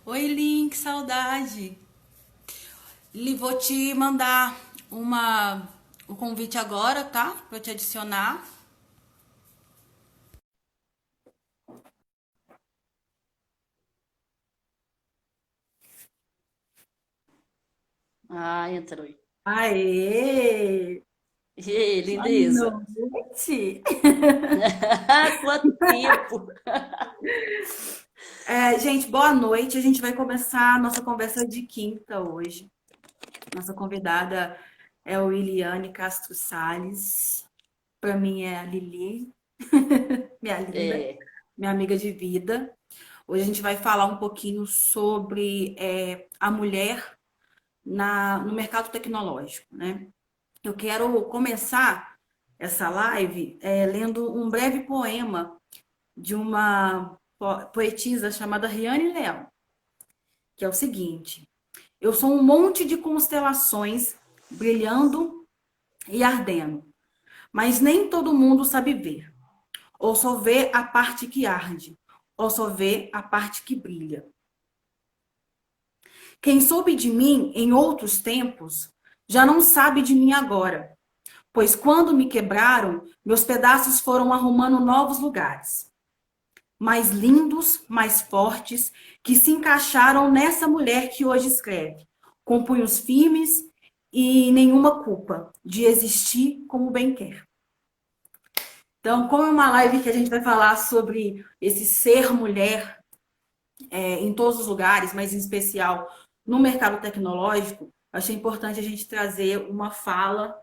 Oi, Link, saudade. Vou te mandar o convite agora, tá? Pra eu te adicionar. Ah, entrou. Aê! E aí, Boa lindeza? noite! Quanto tempo! Gente, boa noite. A gente vai começar a nossa conversa de quinta hoje. Nossa convidada é o Iliane Castro Sales. Para mim é a Lili, minha linda, É, minha amiga de vida. Hoje a gente vai falar um pouquinho sobre a mulher no mercado tecnológico, né? Eu quero começar essa live lendo um breve poema de uma poetisa chamada Riane Leão, que é o seguinte: eu sou um monte de constelações brilhando e ardendo, mas nem todo mundo sabe ver. Ou só vê a parte que arde, ou só vê a parte que brilha. Quem soube de mim em outros tempos já não sabe de mim agora, pois quando me quebraram, meus pedaços foram arrumando novos lugares, mais lindos, mais fortes, que se encaixaram nessa mulher que hoje escreve, com punhos firmes e nenhuma culpa de existir como bem quer. Então, como é uma live que a gente vai falar sobre esse ser mulher em todos os lugares, mas em especial no mercado tecnológico, achei importante a gente trazer uma fala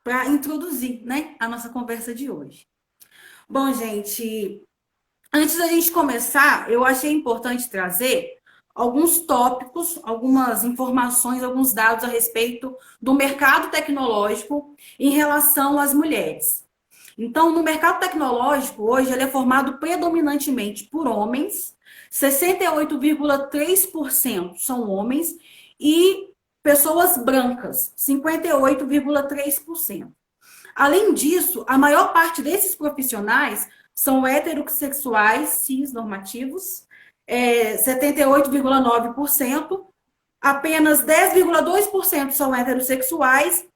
para introduzir, né, a nossa conversa de hoje. Bom, gente, antes da gente começar, eu achei importante trazer alguns tópicos, algumas informações, alguns dados a respeito do mercado tecnológico em relação às mulheres. Então, no mercado tecnológico, hoje, ele é formado predominantemente por homens, 68,3% são homens, e pessoas brancas, 58,3%. Além disso, a maior parte desses profissionais são heterossexuais, cisnormativos, 78,9%, apenas 10,2% são heterossexuais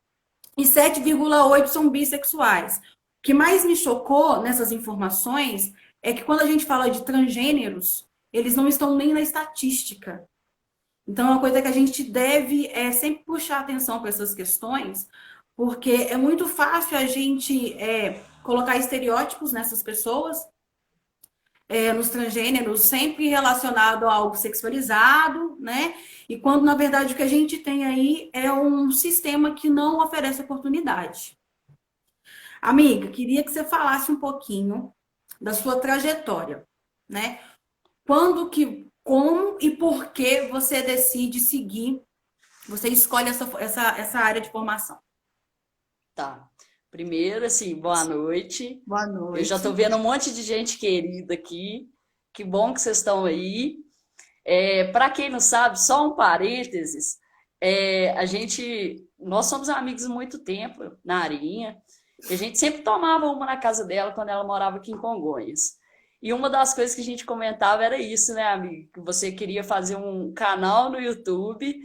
e 7,8% são bissexuais. O que mais me chocou nessas informações é que quando a gente fala de transgêneros, eles não estão nem na estatística. Então, é uma coisa que a gente deve sempre puxar atenção para essas questões, porque é muito fácil a gente colocar estereótipos nessas pessoas, nos transgêneros, sempre relacionado a algo sexualizado, né? E quando, na verdade, o que a gente tem aí é um sistema que não oferece oportunidade. Amiga, queria que você falasse um pouquinho da sua trajetória, né? Quando que, como e por que você decide seguir, você escolhe essa área de formação. tá. Primeiro, assim, boa noite. Boa Eu já estou noite. vendo um monte de gente querida aqui. Que bom que vocês estão aí. Para quem não sabe, só um parênteses. Nós somos amigos há muito tempo na Arinha. E a gente sempre tomava uma na casa dela quando ela morava aqui em Congonhas. E uma das coisas que a gente comentava era isso, né, amigo? Que você queria fazer um canal no YouTube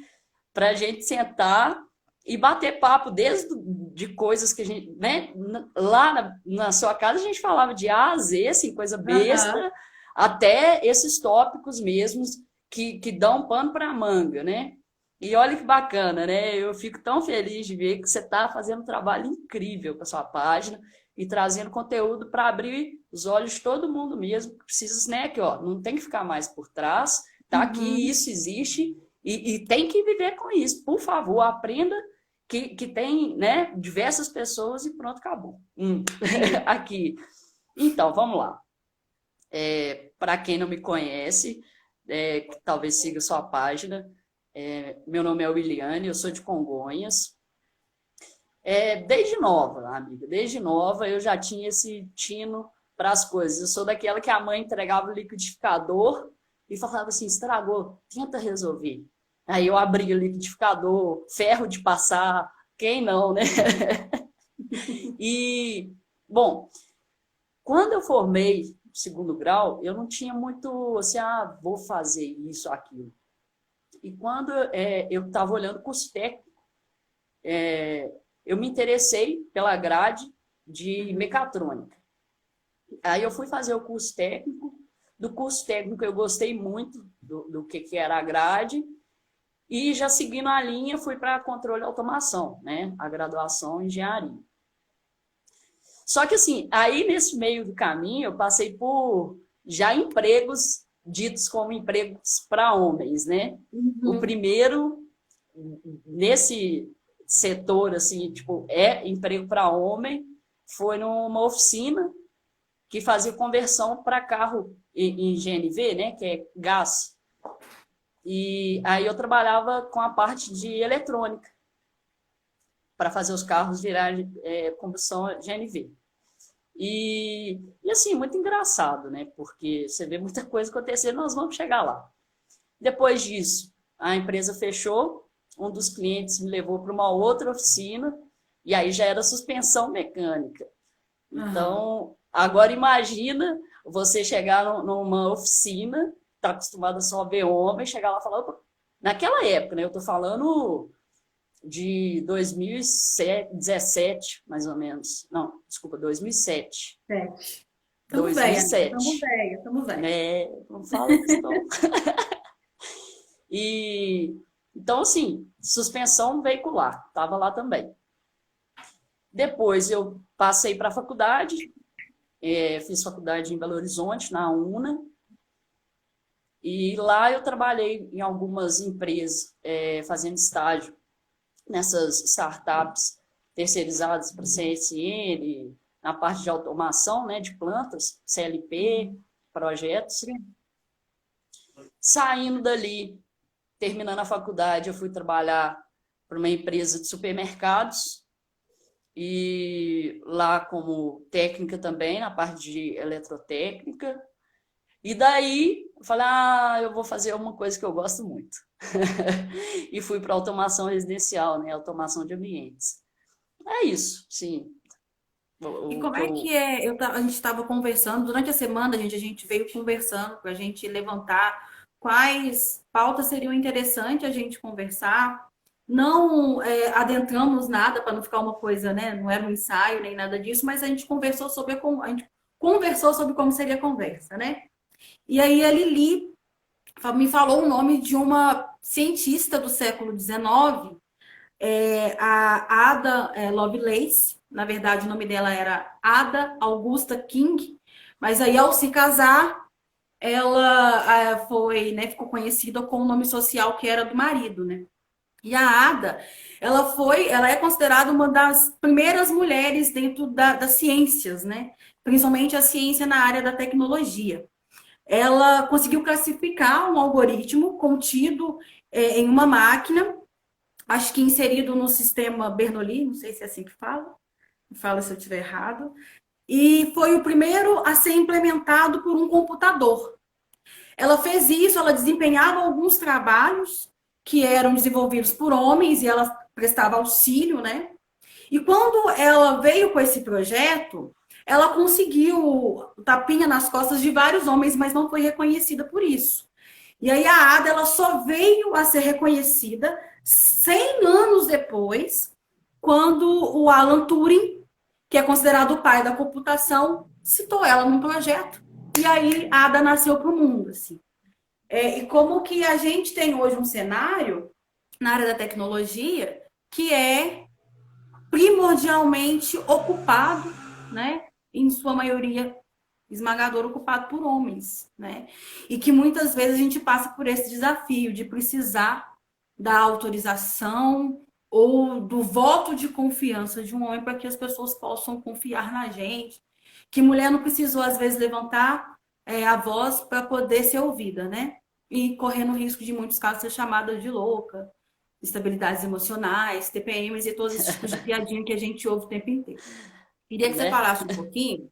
para a gente sentar e bater papo desde de coisas que a gente, né? Lá na sua casa a gente falava de A a Z, assim, coisa Aham. besta, até esses tópicos mesmos que dão pano para manga, né? E olha que bacana, né? Eu fico tão feliz de ver que você está fazendo um trabalho incrível com a sua página e trazendo conteúdo para abrir os olhos de todo mundo mesmo. Precisa, né? Que ó, não tem que ficar mais por trás, tá aqui, Uhum. isso existe e tem que viver com isso. Por favor, aprenda que tem, né, diversas pessoas e pronto, acabou. Sim. Aqui. Então, vamos lá. Para quem não me conhece, que talvez siga sua página, meu nome é Williane, eu sou de Congonhas. Desde nova, amiga, desde nova eu já tinha esse tino para as coisas. Eu sou daquela que a mãe entregava o liquidificador e falava assim: estragou, tenta resolver. Aí eu abria o liquidificador, ferro de passar, quem não, né? E, bom, quando eu formei, segundo grau, eu não tinha muito assim, vou fazer isso, aquilo. E quando eu estava olhando o curso técnico, eu me interessei pela grade de mecatrônica. Aí eu fui fazer o curso técnico. Do curso técnico eu gostei muito do que era a grade. E já seguindo a linha, fui para controle e automação, né? A graduação em engenharia. Só que assim, aí nesse meio do caminho, eu passei por já empregos ditos como empregos para homens, né? O primeiro, nesse setor, assim, tipo, emprego para homem, foi numa oficina que fazia conversão para carro em GNV, né? Que é gás. E aí eu trabalhava com a parte de eletrônica para fazer os carros virarem combustão GNV. E assim, muito engraçado, né? Porque você vê muita coisa acontecendo, nós vamos chegar lá. Depois disso, a empresa fechou, um dos clientes me levou para uma outra oficina, e aí já era suspensão mecânica. Então, agora imagina você chegar numa oficina, está acostumado só a ver homem, chegar lá e falar... Naquela época, né? Eu estou falando de 2017, mais ou menos. Não, desculpa, 2007. 2007. Estamos velha. Não fala isso, não. Então, assim, suspensão veicular, estava lá também. Depois eu passei para a faculdade, fiz faculdade em Belo Horizonte, na UNA, e lá eu trabalhei em algumas empresas, fazendo estágio nessas startups terceirizadas para CSN, na parte de automação, né, de plantas, CLP, projetos. Saindo dali, terminando a faculdade, eu fui trabalhar para uma empresa de supermercados, e lá como técnica também, na parte de eletrotécnica. E daí, eu falei, eu vou fazer uma coisa que eu gosto muito. E fui para automação residencial, né? Automação de ambientes. É isso, sim. E como é que é? A gente estava conversando, durante a semana a gente veio conversando para a gente levantar quais pautas seriam interessantes a gente conversar. Não adentramos nada para não ficar uma coisa, né? Não era um ensaio nem nada disso, mas a gente conversou sobre como seria a conversa, né? E aí a Lili me falou o nome de uma cientista do século XIX, a Ada Lovelace. Na verdade, o nome dela era Ada Augusta King, mas aí ao se casar, ela ficou conhecida com o nome social que era do marido, né? E a Ada, ela é considerada uma das primeiras mulheres dentro das ciências, né? Principalmente a ciência na área da tecnologia. Ela conseguiu classificar um algoritmo contido em uma máquina, acho que inserido no sistema Bernoulli, não sei se é assim que fala, me fala se eu estiver errado, e foi o primeiro a ser implementado por um computador. Ela fez isso, ela desempenhava alguns trabalhos que eram desenvolvidos por homens e ela prestava auxílio, né? E quando ela veio com esse projeto, ela conseguiu tapinha nas costas de vários homens, mas não foi reconhecida por isso. E aí a Ada, ela só veio a ser reconhecida 100 anos depois, quando o Alan Turing, que é considerado o pai da computação, citou ela num projeto. E aí a Ada nasceu para o mundo, assim. E como que a gente tem hoje um cenário na área da tecnologia que é primordialmente ocupado, né, em sua maioria esmagadora, ocupado por homens, né? E que muitas vezes a gente passa por esse desafio de precisar da autorização ou do voto de confiança de um homem para que as pessoas possam confiar na gente. Que mulher não precisou, às vezes, levantar a voz para poder ser ouvida, né? E correndo o risco de, em muitos casos, ser chamada de louca, instabilidades emocionais, TPMs e todos esses tipos de piadinha que a gente ouve o tempo inteiro. Queria que você falasse um pouquinho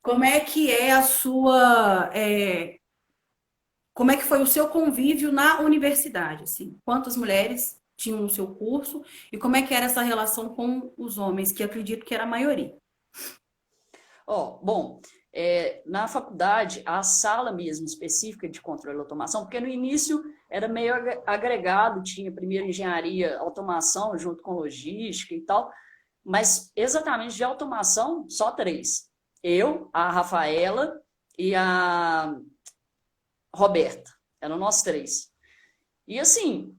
como é que é a sua... como é que foi o seu convívio na universidade, assim? Quantas mulheres tinham no seu curso e como é que era essa relação com os homens, que acredito que era a maioria? Bom, na faculdade, a sala mesmo específica de controle e automação, porque no início era meio agregado, tinha primeiro engenharia, automação junto com logística e tal, mas exatamente de automação, só 3. Eu, a Rafaela e a Roberta. Eram nós 3. E assim,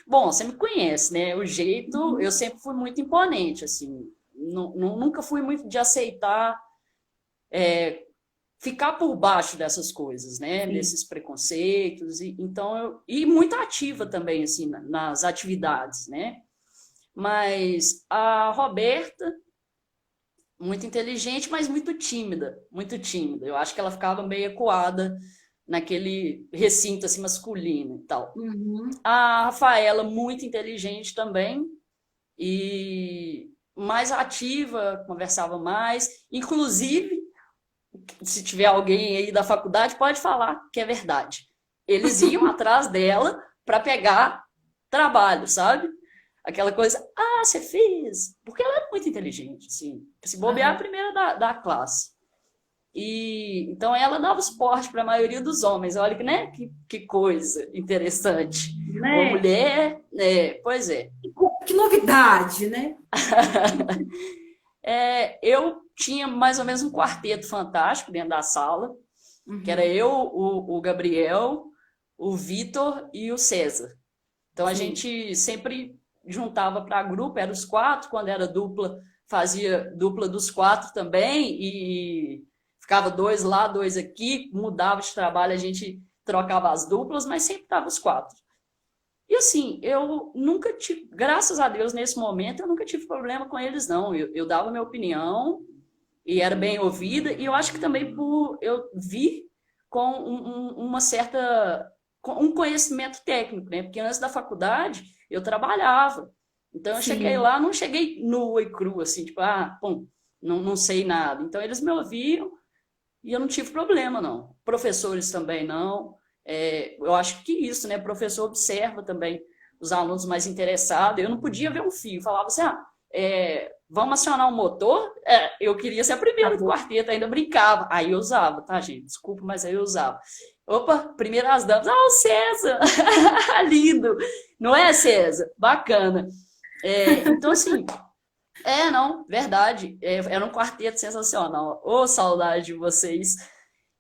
bom, você me conhece, né? O jeito, eu sempre fui muito imponente, assim. Nunca fui muito de aceitar ficar por baixo dessas coisas, né? Sim. Desses preconceitos. Então, e muito ativa também, assim, nas atividades, né? Mas a Roberta, muito inteligente, mas muito tímida, muito tímida. Eu acho que ela ficava meio ecoada naquele recinto assim masculino e tal. A Rafaela, muito inteligente também, e mais ativa, conversava mais. Inclusive, se tiver alguém aí da faculdade, pode falar que é verdade. Eles iam atrás dela para pegar trabalho, sabe? Aquela coisa, você fez. Porque ela era muito inteligente, assim. Se bobear, a primeira da classe. E então ela dava suporte para a maioria dos homens. Olha, né? Que coisa interessante. Né? Uma mulher, pois é. Que novidade, né? Eu tinha mais ou menos um quarteto fantástico dentro da sala, que era eu, o Gabriel, o Vitor e o César. Então a gente sempre juntava para grupo, eram os 4, quando era dupla, fazia dupla dos 4 também, e ficava 2 lá, 2 aqui, mudava de trabalho, a gente trocava as duplas, mas sempre estava os 4. E assim, eu nunca tive, graças a Deus, nesse momento, eu nunca tive problema com eles, não. Eu dava minha opinião e era bem ouvida, e eu acho que também por eu vir com uma certa, um conhecimento técnico, né? Porque antes da faculdade eu trabalhava. Então eu cheguei lá, não cheguei nua e crua, assim, tipo, não sei nada. Então eles me ouviram e eu não tive problema, não. Professores também não. Eu acho que isso, né? O professor observa também os alunos mais interessados. Eu não podia ver um fio. Falava assim, vamos acionar o motor? Eu queria ser a primeira do quarteto, ainda brincava. Aí eu usava, tá, gente? Desculpa, mas aí eu usava. Opa, primeiras damas. O César! Lindo! Não é, César? Bacana. Então, assim... não, verdade. Era um quarteto sensacional. Saudade de vocês.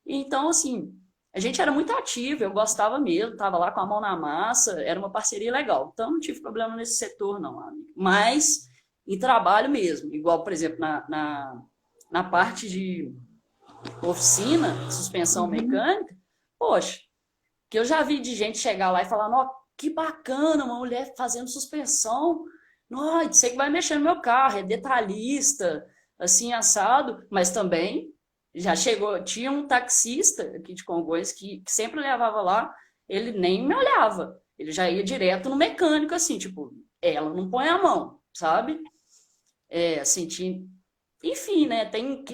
Então, assim... A gente era muito ativo, eu gostava mesmo, estava lá com a mão na massa, era uma parceria legal. Então, não tive problema nesse setor, não, amigo. Mas em trabalho mesmo, igual, por exemplo, na parte de oficina, suspensão mecânica, poxa, que eu já vi de gente chegar lá e falar, ó, que bacana, uma mulher fazendo suspensão, não, sei que vai mexer no meu carro, é detalhista, assim, assado, mas também... Já chegou, tinha um taxista aqui de Congonhas que sempre levava lá, ele nem me olhava, ele já ia direto no mecânico, assim, tipo, ela não põe a mão, sabe? Assim, enfim, né, tem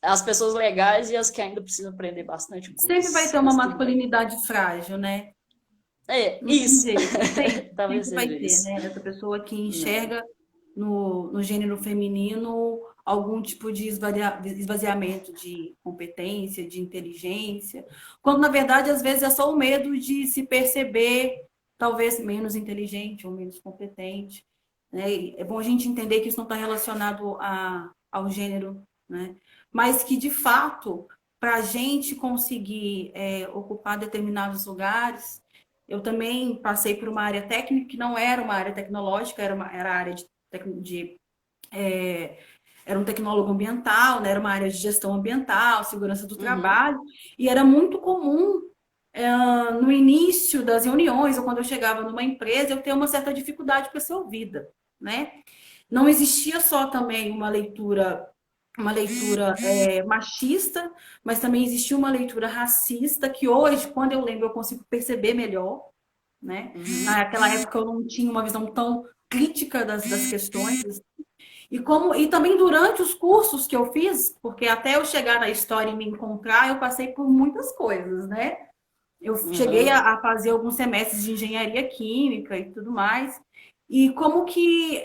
as pessoas legais e as que ainda precisam aprender bastante coisa. Sempre vai ter uma masculinidade frágil, né? Isso. Talvez sempre vai ter, né? Essa pessoa que enxerga no gênero feminino algum tipo de esvaziamento de competência, de inteligência, quando na verdade às vezes é só o medo de se perceber talvez menos inteligente ou menos competente, né? É bom a gente entender que isso não está relacionado ao gênero, né? Mas que de fato, para a gente conseguir ocupar determinados lugares, eu também passei por uma área técnica que não era uma área tecnológica, era a área era um tecnólogo ambiental, né? Era uma área de gestão ambiental, segurança do trabalho, e era muito comum no início das reuniões, ou quando eu chegava numa empresa, eu ter uma certa dificuldade para ser ouvida, né? Não existia só também uma leitura machista, mas também existia uma leitura racista, que hoje, quando eu lembro, eu consigo perceber melhor, né? Naquela época eu não tinha uma visão tão crítica das questões. E também durante os cursos que eu fiz, porque até eu chegar na história e me encontrar, eu passei por muitas coisas, né? Eu cheguei a fazer alguns semestres de engenharia química e tudo mais. E como que,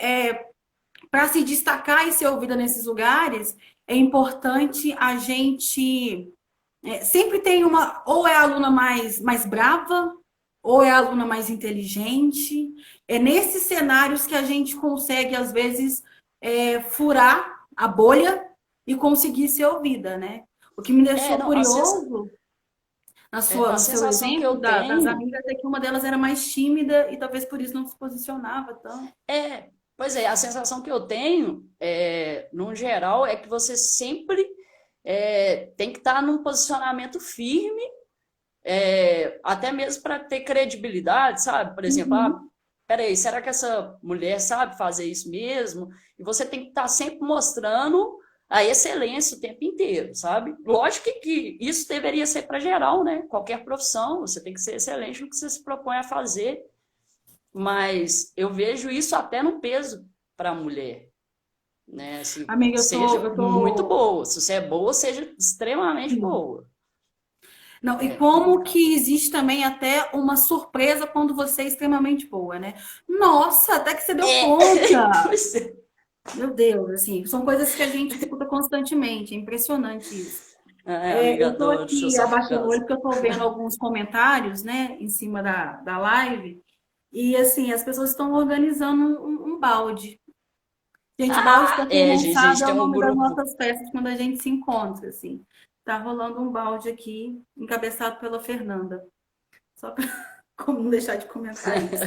para se destacar e ser ouvida nesses lugares, é importante a gente sempre tem ou é a aluna mais brava, ou é a aluna mais inteligente. É nesses cenários que a gente consegue, às vezes, furar a bolha e conseguir ser ouvida, né? O que me deixou Não, curioso a no seu sensação que exemplo eu das tenho amigas é que uma delas era mais tímida e talvez por isso não se posicionava tanto. pois é, a sensação que eu tenho, no geral, é que você sempre tem que estar num posicionamento firme, até mesmo para ter credibilidade, sabe? Por exemplo, Uhum. peraí, será que essa mulher sabe fazer isso mesmo? E você tem que estar sempre mostrando a excelência o tempo inteiro, sabe? Lógico que isso deveria ser para geral, né? Qualquer profissão, você tem que ser excelente no que você se propõe a fazer, mas eu vejo isso até no peso para a mulher, né? Assim, Amiga, seja eu muito tô... boa. Se você é boa, seja extremamente Sim. boa. Não, e É como complicado. que existe também até uma surpresa quando você é extremamente boa, né? Nossa, até que você deu É, conta! pois é. Meu Deus, assim, são coisas que a gente escuta constantemente, é impressionante isso. Amiga, Eu estou adoro seu aqui abaixando o olho sarcasmo. porque eu estou vendo alguns comentários, né, em cima da live, e assim, as pessoas estão organizando um balde. Gente, balde, para quem não Gente, a sabe, gente é tem o um nome das grupo. nossas festas quando a gente se encontra, assim. Tá rolando um balde aqui, encabeçado pela Fernanda. Só para como não deixar de comentar isso.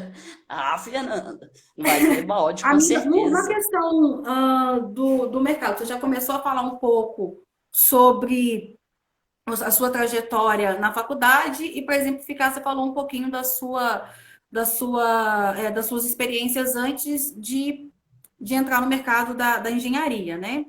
Fernanda, vai ter balde, com Amiga, na certeza. questão do mercado, você já começou a falar um pouco sobre a sua trajetória na faculdade e, para exemplificar, você falou um pouquinho das suas experiências antes de entrar no mercado da engenharia, né?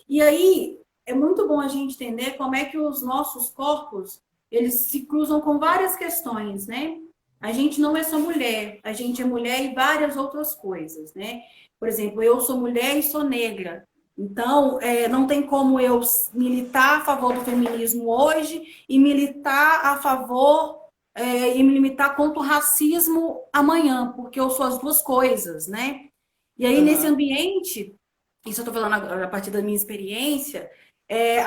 E aí é muito bom a gente entender como é que os nossos corpos eles se cruzam com várias questões, né? A gente não é só mulher, a gente é mulher e várias outras coisas, né? Por exemplo, eu sou mulher e sou negra. Então, não tem como eu militar a favor do feminismo hoje e militar a favor e me limitar contra o racismo amanhã, porque eu sou as duas coisas, né? E aí, nesse Aham. ambiente, isso eu estou falando agora a partir da minha experiência,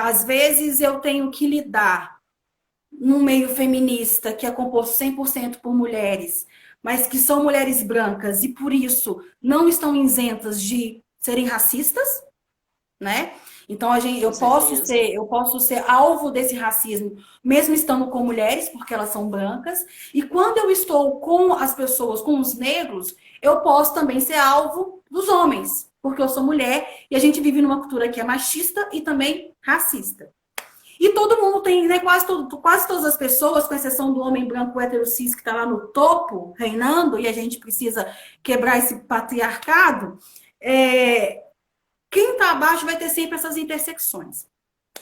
às vezes eu tenho que lidar num meio feminista que é composto 100% por mulheres, mas que são mulheres brancas e por isso não estão isentas de serem racistas, né? Então Com certeza. eu posso ser alvo desse racismo, mesmo estando com mulheres, porque elas são brancas, e quando eu estou com as pessoas, com os negros, eu posso também ser alvo dos homens, porque eu sou mulher e a gente vive numa cultura que é machista e também racista. E todo mundo tem, né? Quase todas as pessoas, com exceção do homem branco hétero cis que está lá no topo, reinando, e a gente precisa quebrar esse patriarcado, quem está abaixo vai ter sempre essas intersecções.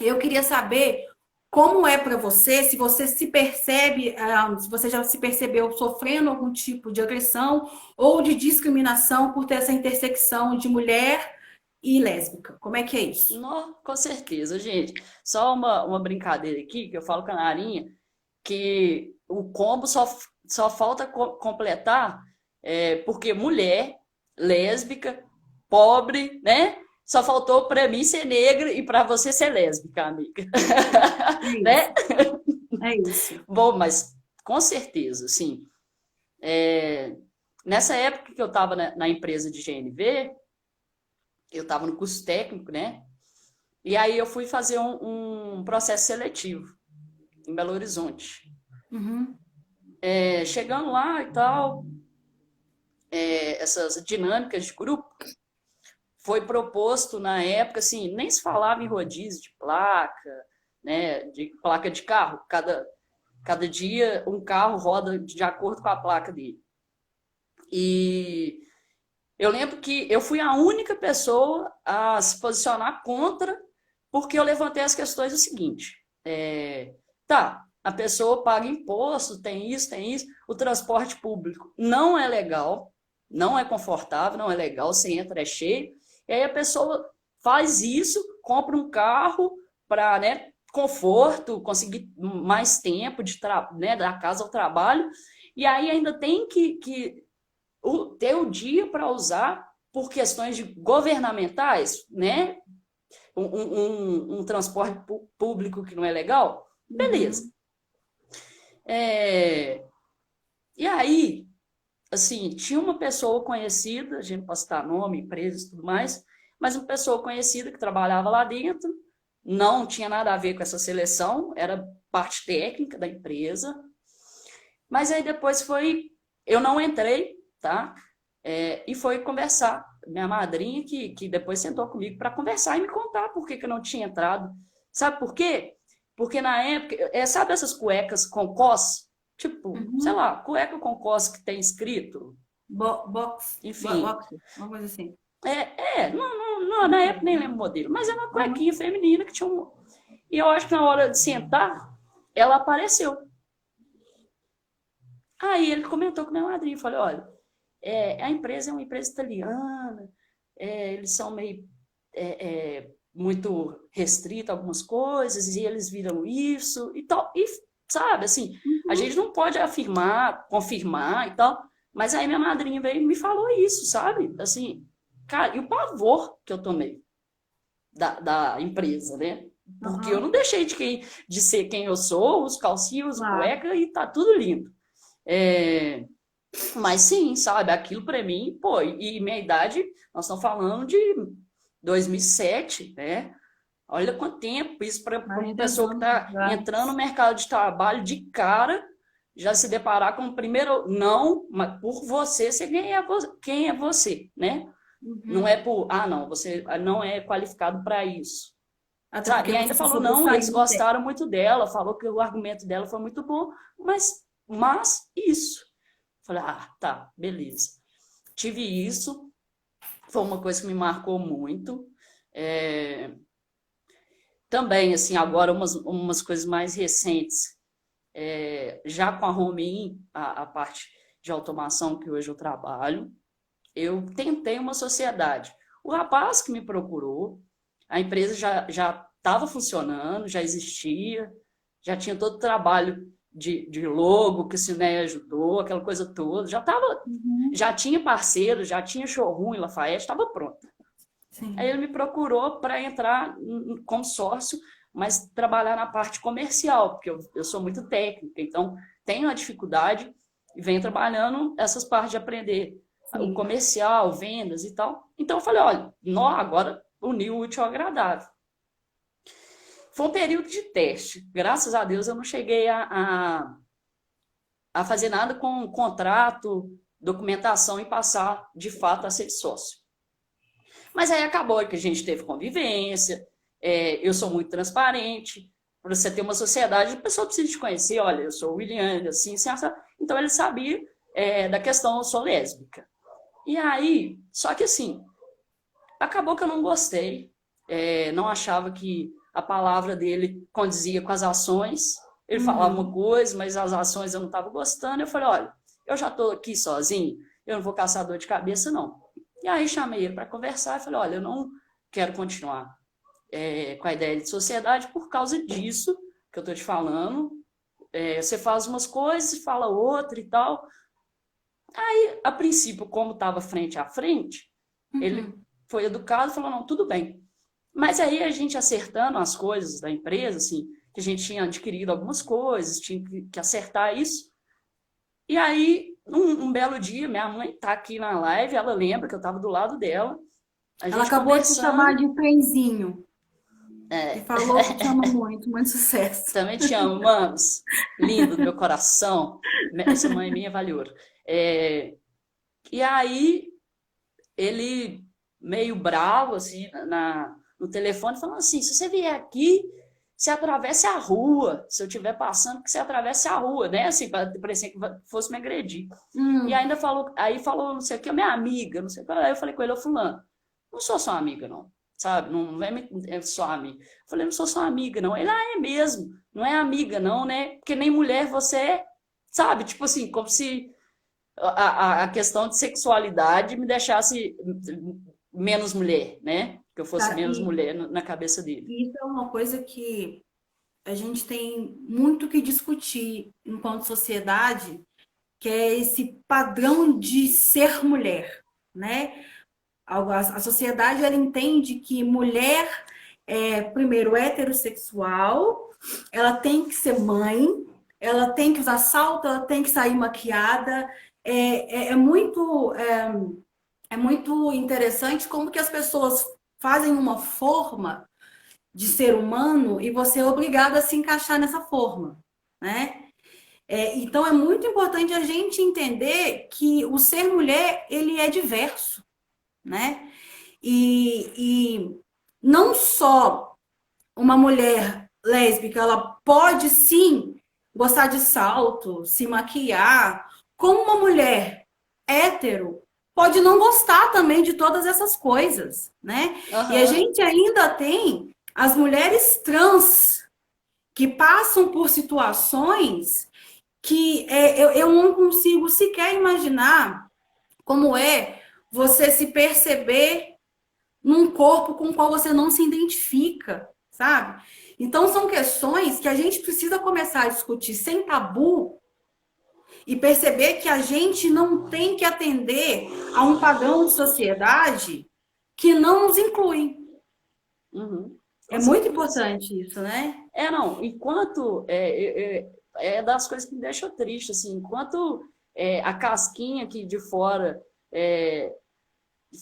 Eu queria saber como é para você, se você se percebe, se você já se percebeu sofrendo algum tipo de agressão ou de discriminação por ter essa intersecção de mulher e lésbica. Como é que é isso? Não, com certeza, gente. Só uma brincadeira aqui, que eu falo com a Narinha, que o combo só falta completar, porque mulher, lésbica, pobre, né? Só faltou para mim ser negra e para você ser lésbica, amiga. É Né? isso. É isso. Bom, mas com certeza, sim. Nessa época que eu estava na empresa de GNV, eu estava no curso técnico, né? E aí eu fui fazer um processo seletivo em Belo Horizonte. Uhum. Chegando lá e tal, essas dinâmicas de grupo, foi proposto na época, assim, nem se falava em rodízio de placa, né, de placa de carro. Cada dia um carro roda de acordo com a placa dele. E eu lembro que eu fui a única pessoa a se posicionar contra, porque eu levantei as questões do seguinte: tá, a pessoa paga imposto, tem isso, o transporte público não é legal, não é confortável, não é legal, você entra, é cheio, e aí a pessoa faz isso, compra um carro para, né, conforto, conseguir mais tempo né, da casa ao trabalho, e aí ainda tem que ter o dia para usar por questões governamentais, né? um transporte público que não é legal, beleza. Uhum. E aí, assim, tinha uma pessoa conhecida, a gente não pode citar nome, empresa e tudo mais, mas uma pessoa conhecida que trabalhava lá dentro, não tinha nada a ver com essa seleção, era parte técnica da empresa, mas aí depois eu não entrei, tá? E foi conversar, minha madrinha que depois sentou comigo para conversar e me contar por que eu não tinha entrado. Sabe por quê? Porque na época, sabe essas cuecas com cos? Tipo, sei Uhum. lá, cueca com cos que tem escrito, enfim. Box, uma coisa assim. Na época nem lembro o modelo, mas era uma Uhum. cuequinha feminina que tinha um. E eu acho que na hora de sentar, ela apareceu. Aí ele comentou com minha madrinha, falei, olha, a empresa é uma empresa italiana, eles são meio muito restritos a algumas coisas, e eles viram isso e tal. E, sabe, assim, a Uhum. gente não pode afirmar, confirmar e tal, mas aí minha madrinha veio e me falou isso, sabe? Assim, cara, e o pavor que eu tomei da empresa, né? Porque eu Uhum. não deixei de ser quem eu sou, os calcinhos, Claro. cueca, e tá tudo lindo. É, mas sim, sabe, aquilo para mim, pô, e minha idade, nós estamos falando de 2007, né? Olha quanto tempo isso para Mais uma de 10 pessoa que anos está já. entrando no mercado de trabalho de cara, já se deparar com o primeiro não, mas por você, você quem é você, né? Não é Uhum. por, não, você não é qualificado para isso. Até Sabe? porque E ainda você se falou, não, sobressaiu eles no tempo. gostaram muito dela, falou que o argumento dela foi muito bom, mas isso. Falei, tá, beleza. Tive isso, foi uma coisa que me marcou muito. É, também, assim, agora umas coisas mais recentes, já com a Home In, a parte de automação que hoje eu trabalho, eu tentei uma sociedade. O rapaz que me procurou, a empresa já estava funcionando, já existia, já tinha todo o trabalho de logo que o Cineia ajudou, aquela coisa toda, Uhum. já tinha parceiro, já tinha showroom em Lafayette, estava pronto. Aí Sim. ele me procurou para entrar como sócio, mas trabalhar na parte comercial, porque eu sou muito técnica, então tenho a dificuldade e venho trabalhando essas partes de aprender o Sim. comercial, vendas e tal. Então eu falei, olha, agora uniu o útil ao agradável. Foi um período de teste. Graças a Deus eu não cheguei a fazer nada com contrato, documentação e passar de fato a ser sócio. Mas aí acabou que a gente teve convivência, eu sou muito transparente. Para você ter uma sociedade, a pessoa precisa te conhecer. Olha, eu sou o William, assim, assim, assim. Então ele sabia da questão, eu sou lésbica. E aí, só que assim, acabou que eu não gostei, não achava que a palavra dele condizia com as ações. Ele falava uma Uhum. coisa, mas as ações eu não estava gostando. Eu falei, olha, eu já estou aqui sozinho, eu não vou caçar dor de cabeça, não. E aí chamei ele para conversar e falei, olha, eu não quero continuar com a ideia de sociedade por causa disso que eu estou te falando. Você faz umas coisas, fala outra e tal. A princípio, como estava frente a frente, ele Uhum. foi educado e falou, não, tudo bem. Mas aí a gente acertando as coisas da empresa, assim, que a gente tinha adquirido algumas coisas, tinha que acertar isso. E aí, um belo dia, minha mãe tá aqui na live, ela lembra que eu estava do lado dela, a Ela gente acabou de te chamar conversando. de trenzinho e É, falou que te ama muito, muito sucesso. também te amo, manos. Lindo do meu coração. Essa mãe minha vale ouro. É, e aí, ele meio bravo, assim, no telefone, falando assim, se você vier aqui, você atravessa a rua. Se eu estiver passando, que você atravesse a rua, né? Assim, parecia que fosse me agredir. E Hum. ainda falou, aí falou, não sei o que, minha amiga, não sei o que. Aí eu falei com ele, ô fulano, não sou sua amiga, não. Sabe? Não é sua amiga. Eu falei, não sou sua amiga, não. Ele, é mesmo. Não é amiga, não, né? Porque nem mulher você é. Sabe? Tipo assim, como se a questão de sexualidade me deixasse menos mulher, né? Que eu fosse Tá, menos mulher na cabeça dele. e isso é uma coisa que a gente tem muito que discutir enquanto sociedade, que é esse padrão de ser mulher, né? A sociedade ela entende que mulher primeiro, heterossexual, ela tem que ser mãe, ela tem que usar salto, ela tem que sair maquiada. É muito interessante como que as pessoas fazem uma forma de ser humano e você é obrigado a se encaixar nessa forma, né? Então é muito importante a gente entender que o ser mulher ele é diverso, né? E não só uma mulher lésbica, ela pode sim gostar de salto, se maquiar, como uma mulher hétero pode não gostar também de todas essas coisas, né? E a Aham. gente ainda tem as mulheres trans que passam por situações que eu não consigo sequer imaginar como é você se perceber num corpo com o qual você não se identifica, sabe? Então, são questões que a gente precisa começar a discutir sem tabu e perceber que a gente não tem que atender a um padrão de sociedade que não nos inclui. Uhum. É Com muito certeza. importante isso, né? Não, enquanto das coisas que me deixam triste, assim, enquanto a casquinha aqui de fora é,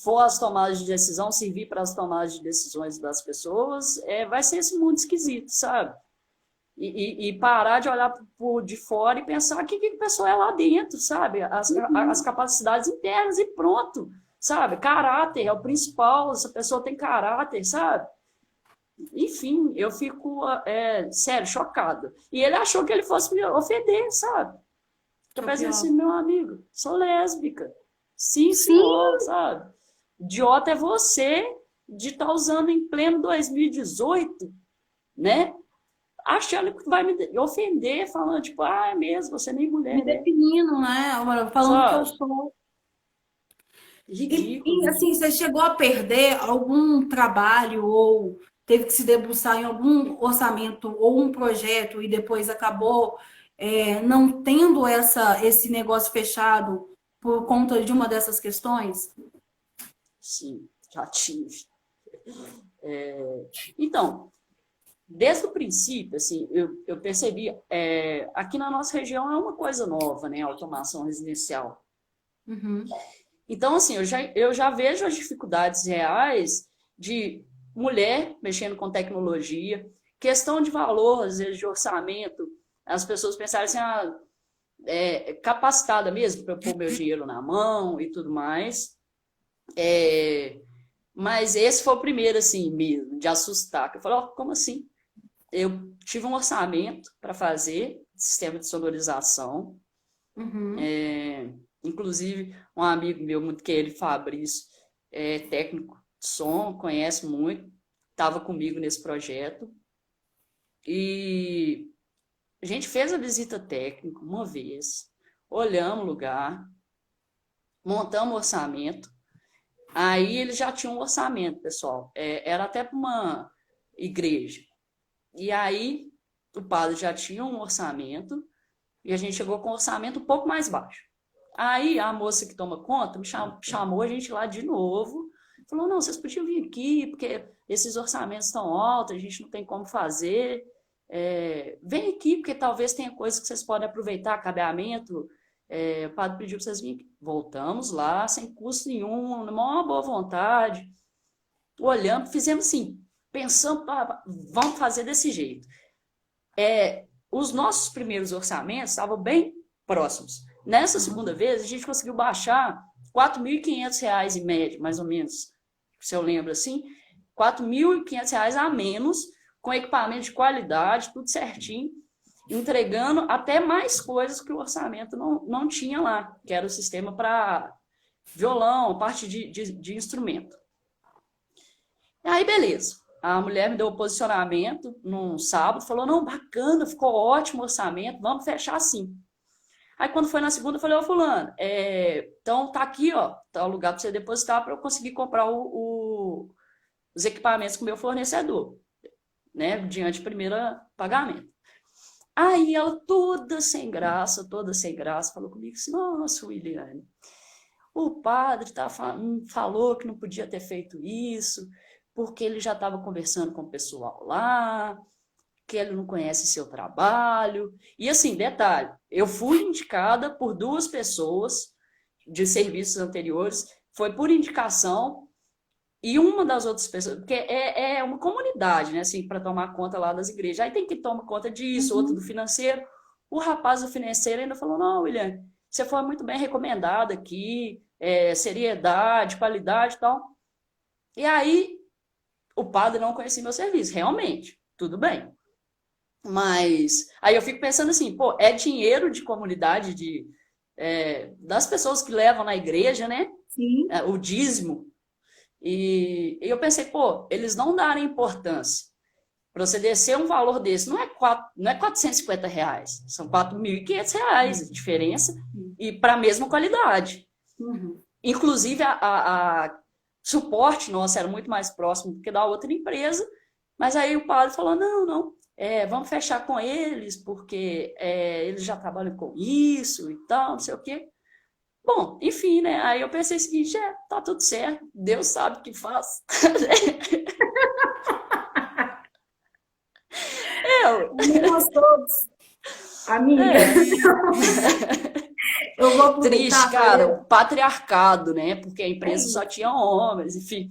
for as tomadas de decisão, servir para as tomadas de decisões das pessoas, vai ser esse mundo esquisito, sabe? E parar de olhar por de fora e pensar o que a pessoa é lá dentro, sabe? As capacidades internas e pronto, sabe? Caráter é o principal, essa pessoa tem caráter, sabe? Enfim, eu fico, sério, chocada. E ele achou que ele fosse me ofender, sabe? Eu Que é o pensei pior. assim, meu amigo, sou lésbica. Sim, Sim, senhor, sabe? Idiota é você de estar usando em pleno 2018, né? Achando que vai me ofender, falando, tipo, é mesmo, você nem me mulher, né? definindo, né? Falando que eu Sabe? sou. Ridículo, Assim, ridículo. você chegou a perder algum trabalho ou teve que se debruçar em algum orçamento ou um projeto e depois acabou não tendo esse negócio fechado por conta de uma dessas questões? Sim, já tive. Então, desde o princípio, assim, eu percebi, aqui na nossa região é uma coisa nova, né, a automação residencial. Uhum, Então, assim, eu já vejo as dificuldades reais de mulher mexendo com tecnologia, questão de valor, às vezes, de orçamento, as pessoas pensarem assim, capacitada mesmo para pôr meu dinheiro na mão e tudo mais. Mas esse foi o primeiro, assim, mesmo, de assustar. Eu falei, oh, como assim? Eu tive um orçamento para fazer sistema de sonorização. uhum. Inclusive, um amigo meu, muito querido, Fabrício, técnico de som, conhece muito, estava comigo nesse projeto. E a gente fez a visita técnica uma vez, olhamos o lugar, montamos o orçamento. Aí eles já tinham um orçamento, pessoal. Era até para uma igreja. E aí o padre já tinha um orçamento e a gente chegou com um orçamento um pouco mais baixo. Aí a moça que toma conta me chamou a gente lá de novo. Falou, não, vocês podiam vir aqui, porque esses orçamentos estão altos, a gente não tem como fazer. Vem aqui, porque talvez tenha coisas que vocês podem aproveitar, cabeamento. O padre pediu para vocês virem aqui. Voltamos lá, sem custo nenhum, na maior boa vontade. Olhamos, fizemos assim, pensando, vamos fazer desse jeito. Os nossos primeiros orçamentos estavam bem próximos. Nessa segunda vez, a gente conseguiu baixar R$ 4.500 em média, mais ou menos, se eu lembro assim, R$ 4.500 a menos, com equipamento de qualidade, tudo certinho, entregando até mais coisas que o orçamento não tinha lá, que era o sistema para violão, parte de instrumento. Aí, beleza. A mulher me deu o posicionamento num sábado, falou, não, bacana, ficou ótimo o orçamento, vamos fechar assim. Aí, quando foi na segunda, eu falei, ô, fulano, então tá aqui, ó, tá o lugar para você depositar para eu conseguir comprar os equipamentos com o meu fornecedor, né, diante do primeiro pagamento. Aí, ela toda sem graça, falou comigo assim, nossa, Williane, o padre falou que não podia ter feito isso, porque ele já estava conversando com o pessoal lá, que ele não conhece seu trabalho. E assim, detalhe, eu fui indicada por 2 pessoas de serviços anteriores, foi por indicação, e uma das outras pessoas, porque é uma comunidade, né, assim, para tomar conta lá das igrejas. Aí tem que tomar conta disso, outro do Uhum. financeiro. O rapaz do financeiro ainda falou: não, William, você foi muito bem recomendado aqui, seriedade, qualidade e tal. E aí o padre não conhecia meu serviço, realmente, tudo bem. Mas aí eu fico pensando assim, pô, é dinheiro de comunidade, das pessoas que levam na igreja, né? Sim. O dízimo. E eu pensei, pô, eles não darem importância para você descer um valor desse, não é R$ 450, são R$ 4.500 a diferença, e para a mesma qualidade. Uhum. Inclusive, a suporte nosso era muito mais próximo do que da outra empresa, mas aí o padre falou: não, não, vamos fechar com eles, porque eles já trabalham com isso e tal, não sei o quê. Bom, enfim, né? Aí eu pensei o seguinte: tá tudo certo, Deus sabe o que faz. Eu, Nós todos, amiga. é, Eu vou triste, aproveitar para cara, ler. o patriarcado, né? Porque a É empresa só isso. tinha homens, enfim,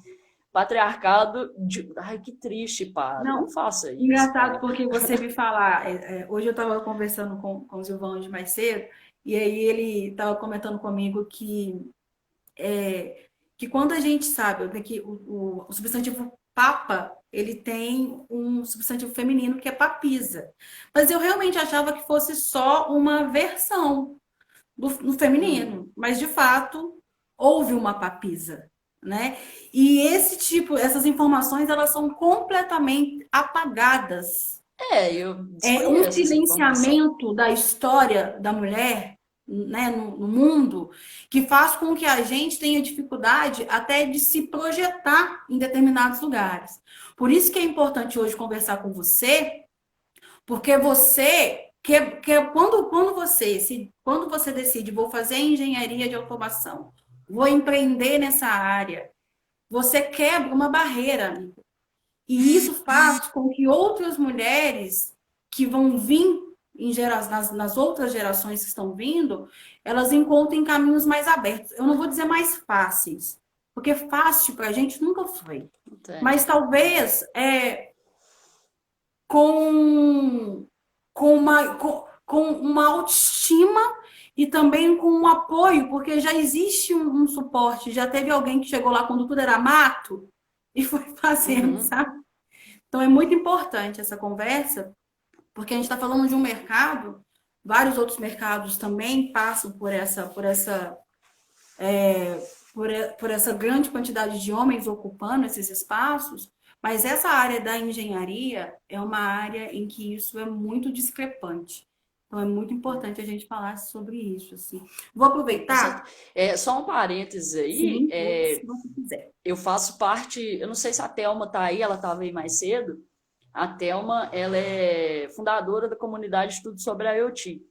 patriarcado de... Ai, que triste, padre, não Não, faça isso, engraçado cara. porque você me falar. Hoje eu estava conversando com o Gilvão de mais cedo, e aí ele estava comentando comigo que quando a gente sabe né, que o substantivo papa, ele tem um substantivo feminino que é papisa. Mas eu realmente achava que fosse só uma versão do Uhum. feminino, mas de fato houve uma papisa, né? E essas informações, elas são completamente apagadas. Eu É um desconheço essa informação. silenciamento da história da mulher, né, no mundo, que faz com que a gente tenha dificuldade até de se projetar em determinados lugares. Por isso que é importante hoje conversar com você, porque quando você decide, vou fazer engenharia de automação, vou empreender nessa área, você quebra uma barreira. E isso faz com que outras mulheres que vão vir nas outras gerações que estão vindo, elas encontrem caminhos mais abertos. Eu não vou dizer mais fáceis, porque fácil para a gente nunca foi. Não tem. Mas talvez com, com uma autoestima e também com um apoio, porque já existe um suporte, já teve alguém que chegou lá quando tudo era mato e foi fazendo, Uhum. sabe? Então é muito importante essa conversa, porque a gente está falando de um mercado, vários outros mercados também passam por essa grande quantidade de homens ocupando esses espaços, mas essa área da engenharia é uma área em que isso é muito discrepante. Então é muito importante a gente falar sobre isso, assim. Vou Com certeza. aproveitar? Só um parênteses aí, Sim, se você quiser. eu faço parte, eu não sei se a Thelma tá aí, ela estava aí mais cedo. A Thelma, ela é fundadora da comunidade de Estudo sobre a IoT,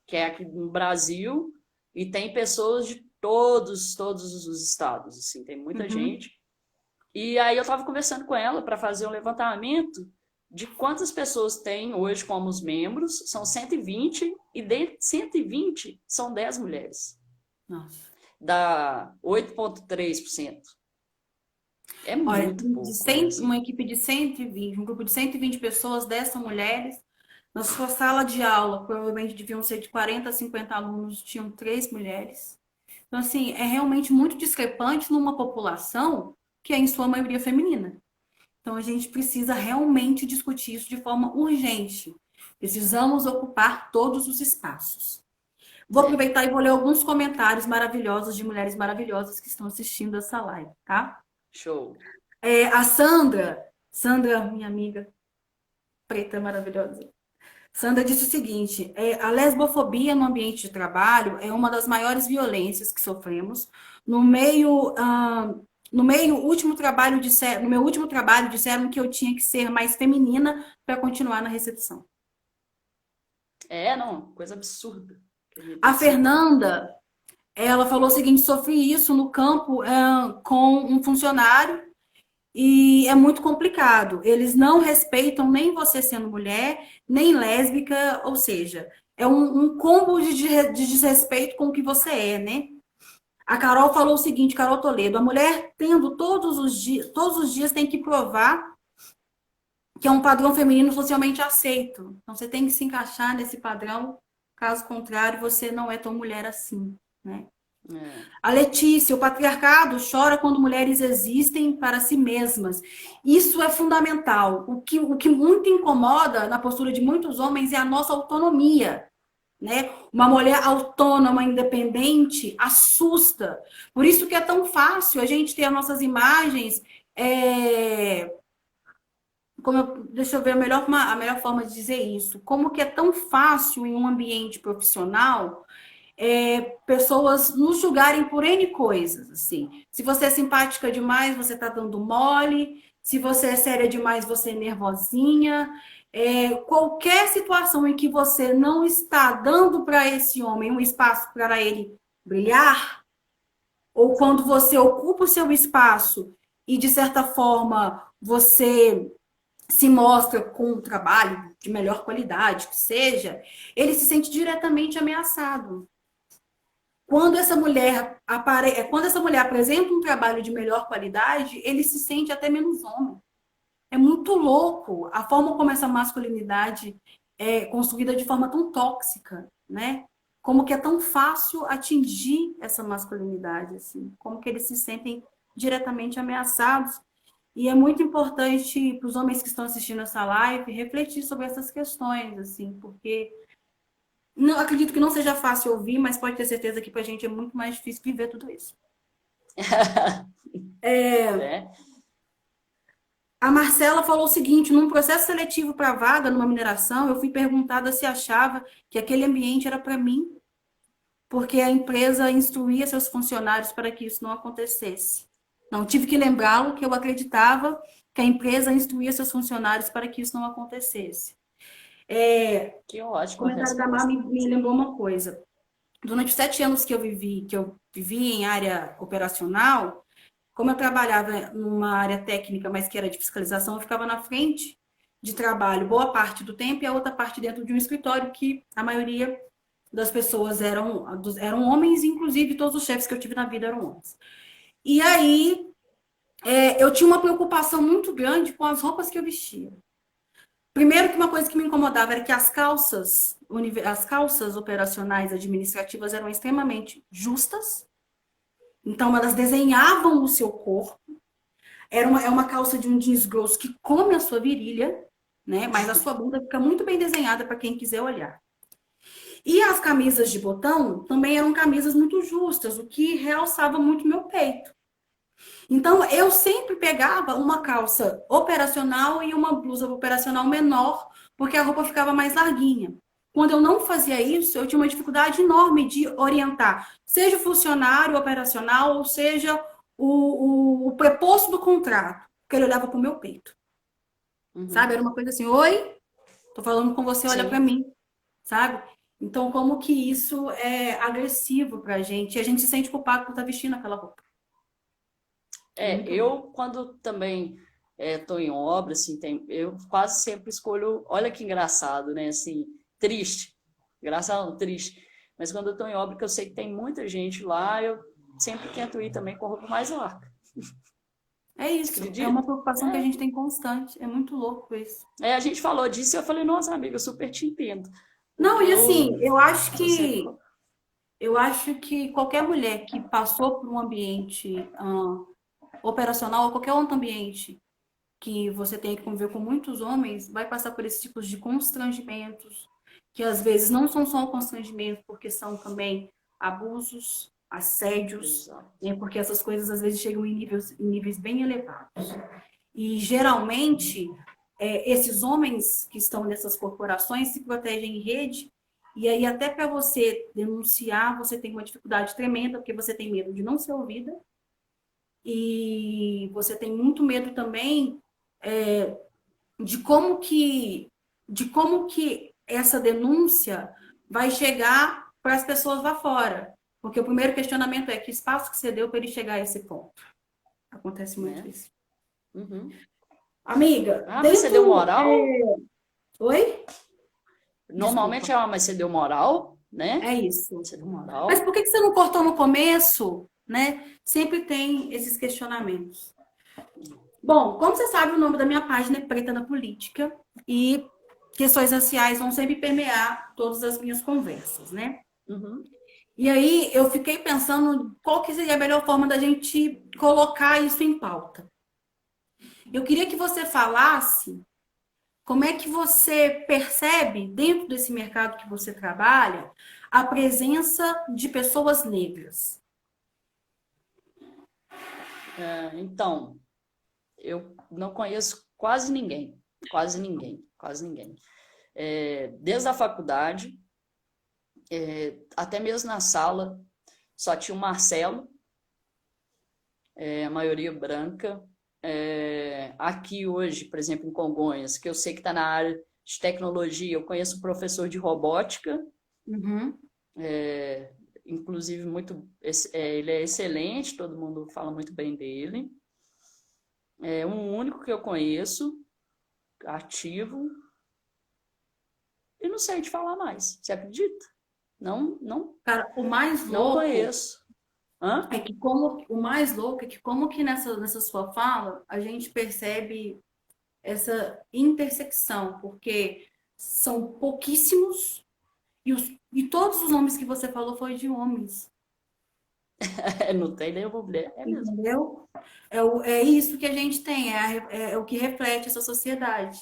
que é aqui no Brasil, e tem pessoas de todos os estados, assim, tem muita Uhum. gente. E aí eu estava conversando com ela para fazer um levantamento de quantas pessoas tem hoje como os membros, são 120, e dentre 120 são 10 mulheres, Nossa. dá 8,3%. É Olha, muito pouco, né? uma Assim. equipe de 120, um grupo de 120 pessoas, 10 são mulheres. Na sua sala de aula, provavelmente deviam ser de 40 a 50 alunos, tinham 3 mulheres. Então, assim, é realmente muito discrepante numa população que é, em sua maioria, feminina. Então, a gente precisa realmente discutir isso de forma urgente. Precisamos ocupar todos os espaços. Vou É, aproveitar e vou ler alguns comentários maravilhosos de mulheres maravilhosas que estão assistindo essa live, tá? show. A Sandra, minha amiga preta maravilhosa. Sandra disse o seguinte: a lesbofobia no ambiente de trabalho é uma das maiores violências que sofremos. No meio, no meio último trabalho no meu último trabalho disseram que eu tinha que ser mais feminina para continuar na recepção. Não, coisa absurda que a gente A escuta. Fernanda, ela falou o seguinte: sofri isso no campo com um funcionário. e é muito complicado. Eles não respeitam nem você sendo mulher, nem lésbica, ou seja, é um combo de desrespeito com o que você é, né? A Carol falou o seguinte, Carol Toledo, a mulher tendo todos os dias tem que provar que é um padrão feminino socialmente aceito. Então você tem que se encaixar nesse padrão, caso contrário, você não é tão mulher assim, né? É. A Letícia, o patriarcado chora quando mulheres existem para si mesmas. Isso é fundamental. O que muito incomoda na postura de muitos homens é a nossa autonomia, né? Uma mulher autônoma, independente, assusta. Por isso que é tão fácil a gente ter as nossas imagens. Deixa eu ver a melhor forma de dizer isso. Como que é tão fácil em um ambiente profissional pessoas nos julgarem por N coisas, assim. Se você é simpática demais, você tá dando mole. Se você é séria demais, você é nervosinha. Qualquer situação em que você não está dando para esse homem um espaço para ele brilhar, ou quando você ocupa o seu espaço e, de certa forma, você se mostra com um trabalho de melhor qualidade, que seja, ele se sente diretamente ameaçado. Quando essa mulher apresenta um trabalho de melhor qualidade, ele se sente até menos homem. É muito louco a forma como essa masculinidade é construída de forma tão tóxica, né? Como que é tão fácil atingir essa masculinidade, assim, como que eles se sentem diretamente ameaçados. E é muito importante para os homens que estão assistindo essa live refletir sobre essas questões, assim, porque não acredito que não seja fácil ouvir, mas pode ter certeza que para a gente é muito mais difícil viver tudo isso. É. A Marcela falou o seguinte: num processo seletivo para vaga numa mineração, eu fui perguntada se achava que aquele ambiente era para mim, porque a empresa instruía seus funcionários para que isso não acontecesse. Não tive que lembrá-lo que eu acreditava que a empresa instruía seus funcionários para que isso não acontecesse. Que O ótima comentário da Mar resposta. me lembrou uma coisa. Durante os 7 anos que eu vivi em área operacional, como eu trabalhava numa área técnica, mas que era de fiscalização, eu ficava na frente de trabalho boa parte do tempo e a outra parte dentro de um escritório que a maioria das pessoas eram homens, inclusive todos os chefes que eu tive na vida eram homens. E aí eu tinha uma preocupação muito grande com as roupas que eu vestia. Primeiro que uma coisa que me incomodava era que as calças operacionais administrativas eram extremamente justas. Então, elas desenhavam o seu corpo. É uma calça de um jeans grosso que come a sua virilha, né? Mas a sua bunda fica muito bem desenhada para quem quiser olhar. E as camisas de botão também eram camisas muito justas, o que realçava muito meu peito. Então, eu sempre pegava uma calça operacional e uma blusa operacional menor, porque a roupa ficava mais larguinha. Quando eu não fazia isso, eu tinha uma dificuldade enorme de orientar, seja o funcionário operacional, ou seja o preposto do contrato, porque ele olhava para o meu peito. Sabe? Era uma coisa assim: oi, tô falando com você, olha para Sim. mim, sabe? Então, como que isso é agressivo pra gente? E a gente se sente culpado por estar vestindo aquela roupa. É muito louco. Eu quando também estou em obra, assim, eu quase sempre escolho, olha que engraçado, né? Assim, triste, engraçado, não, triste. Mas quando eu estou em obra, que eu sei que tem muita gente lá, eu sempre tento ir também com roupa mais larga. É Você isso, é uma acredita? preocupação que a gente tem constante. É muito louco isso. A gente falou disso e eu falei, nossa, amiga, eu super te entendo. Não, Porque e eu assim, eu acho sou sempre. qualquer mulher que passou por um ambiente operacional ou qualquer outro ambiente que você tenha que conviver com muitos homens, vai passar por esses tipos de constrangimentos, que às vezes não são só constrangimentos, porque são também abusos, assédios, Exato. né? Porque essas coisas às vezes chegam em níveis bem elevados. E geralmente esses homens que estão nessas corporações se protegem em rede, e aí até para você denunciar, você tem uma dificuldade tremenda, porque você tem medo de não ser ouvida, e você tem muito medo também de como que essa denúncia vai chegar para as pessoas lá fora. Porque o primeiro questionamento é que espaço que você deu para ele chegar a esse ponto. Acontece muito Né? isso. Uhum. Amiga, Ah, mas você deu dentro. moral? Oi? Normalmente Desculpa. é uma, mas você deu moral, né? É isso. Você deu Mas por moral. que você não cortou no começo, né? Sempre tem esses questionamentos. Bom, como você sabe, o nome da minha página é Preta na Política e questões raciais vão sempre permear todas as minhas conversas, né? Uhum. E aí eu fiquei pensando qual que seria a melhor forma da gente colocar isso em pauta. Eu queria que você falasse como é que você percebe, dentro desse mercado que você trabalha, a presença de pessoas negras. Então, eu não conheço quase ninguém, quase ninguém, quase ninguém. Desde a faculdade, até mesmo na sala, só tinha o Marcelo, a maioria branca. Aqui hoje, por exemplo, em Congonhas, que eu sei que está na área de tecnologia, eu conheço um professor de robótica, Uhum. inclusive ele é excelente, todo mundo fala muito bem dele. É um único que eu conheço, ativo, e não sei te falar mais. Você acredita? Não, não, Cara, o mais não louco conheço. Hã? é que como o mais louco é que como que nessa sua fala a gente percebe essa intersecção, porque são pouquíssimos e todos os nomes que você falou foram de homens, Não tem nenhuma mulher, é mesmo. entendeu? É isso que a gente tem, é o que reflete essa sociedade.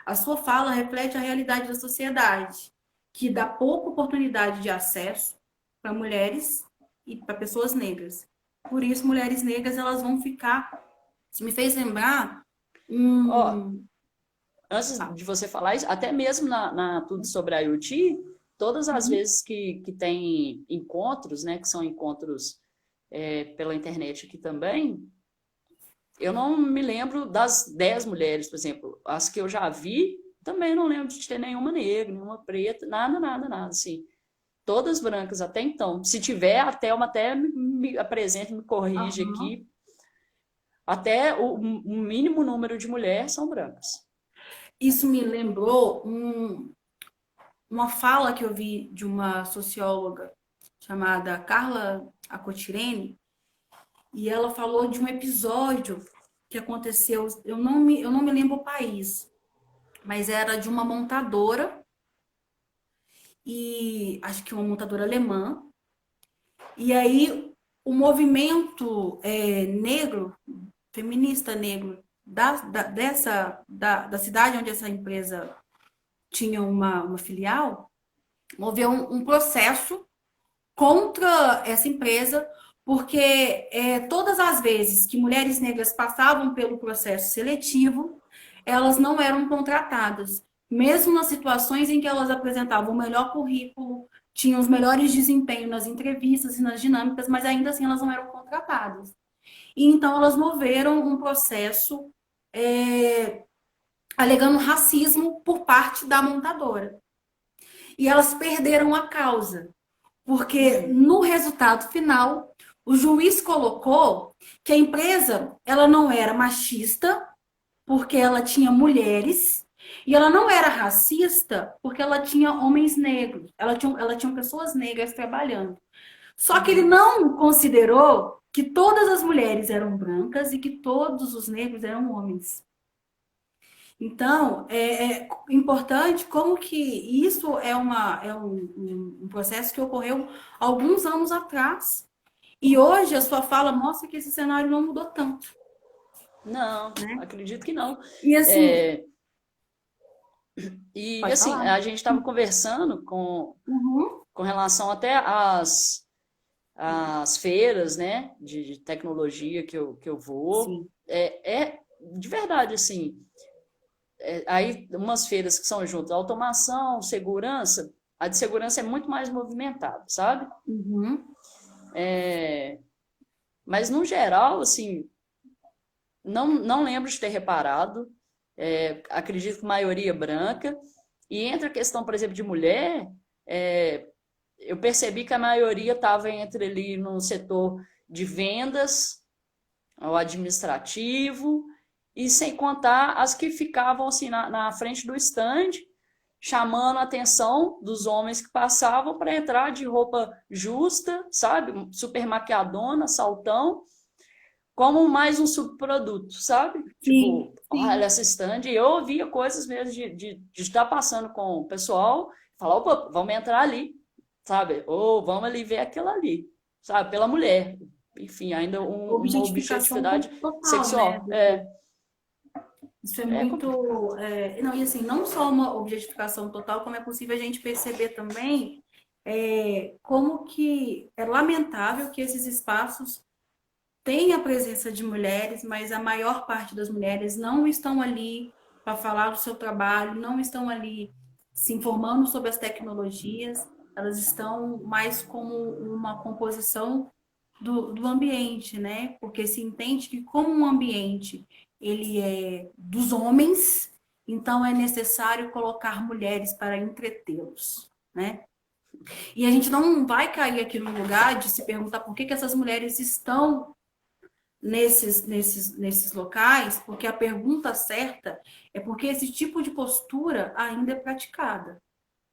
A sua fala reflete a realidade da sociedade, que dá pouca oportunidade de acesso para mulheres e para pessoas negras. Por isso, mulheres negras elas vão ficar. Isso me fez lembrar Ó, um. antes Ah, de você falar isso, até mesmo na tudo sobre a IoT, todas as uhum, vezes que tem encontros, né, que são encontros pela internet aqui também, eu não me lembro das 10 mulheres, por exemplo. As que eu já vi, também não lembro de ter nenhuma negra, nenhuma preta, nada, nada, nada, assim. Todas brancas até então. Se tiver, a Thelma até me apresenta, me corrige aham. aqui. Até o mínimo número de mulheres são brancas. Isso me lembrou uma fala que eu vi de uma socióloga chamada Carla Acotirene, e ela falou de um episódio que aconteceu, eu não me lembro o país, mas era de uma montadora, e acho que uma montadora alemã, e aí o movimento negro, feminista negro, da cidade onde essa empresa tinha uma filial, moveu um processo contra essa empresa, porque todas as vezes que mulheres negras passavam pelo processo seletivo, elas não eram contratadas, mesmo nas situações em que elas apresentavam o melhor currículo, tinham os melhores desempenhos nas entrevistas e nas dinâmicas, mas ainda assim elas não eram contratadas. E então elas moveram um processo alegando racismo por parte da montadora. E elas perderam a causa. Porque Hum. no resultado final, o juiz colocou que a empresa ela não era machista, porque ela tinha mulheres, e ela não era racista, porque ela tinha homens negros, ela tinha pessoas negras trabalhando. Só que ele Uhum. não considerou que todas as mulheres eram brancas e que todos os negros eram homens. Então, é importante como que isso um processo que ocorreu alguns anos atrás. E hoje a sua fala mostra que esse cenário não mudou tanto, Não, né? acredito que não. E assim, É, e pode assim, falar. a gente estava conversando Uhum. com relação até às feiras, né, de tecnologia que eu vou. Sim. De verdade, assim, aí umas feiras que são juntas, automação, segurança, a de segurança é muito mais movimentada, sabe? Uhum. Mas no geral, assim, não lembro de ter reparado. Acredito que maioria branca. E entre a questão, por exemplo, de mulher, eu percebi que a maioria estava entre ali no setor de vendas, ao administrativo, e sem contar as que ficavam assim na frente do stand, chamando a atenção dos homens que passavam para entrar de roupa justa, sabe? Super maquiadona, saltão, como mais um subproduto, sabe? Sim, Tipo, olha sim. essa stand. E eu ouvia coisas mesmo de estar passando com o pessoal, falar, opa, vamos entrar ali, sabe? Ou vamos ali ver aquilo ali, sabe? Pela mulher. Enfim, ainda uma Objetificação objetividade total, né? sexual. É, Isso é é complicado. muito. Não, e assim, não só uma objetificação total, como é possível a gente perceber também como que é lamentável que esses espaços tenham a presença de mulheres, mas a maior parte das mulheres não estão ali para falar do seu trabalho, não estão ali se informando sobre as tecnologias, elas estão mais como uma composição do ambiente, né? Porque se entende que como um ambiente ele é dos homens, então é necessário colocar mulheres para entretê-los, né? E a gente não vai cair aqui no lugar de se perguntar por que, que essas mulheres estão nesses locais, porque a pergunta certa é porque esse tipo de postura ainda é praticada,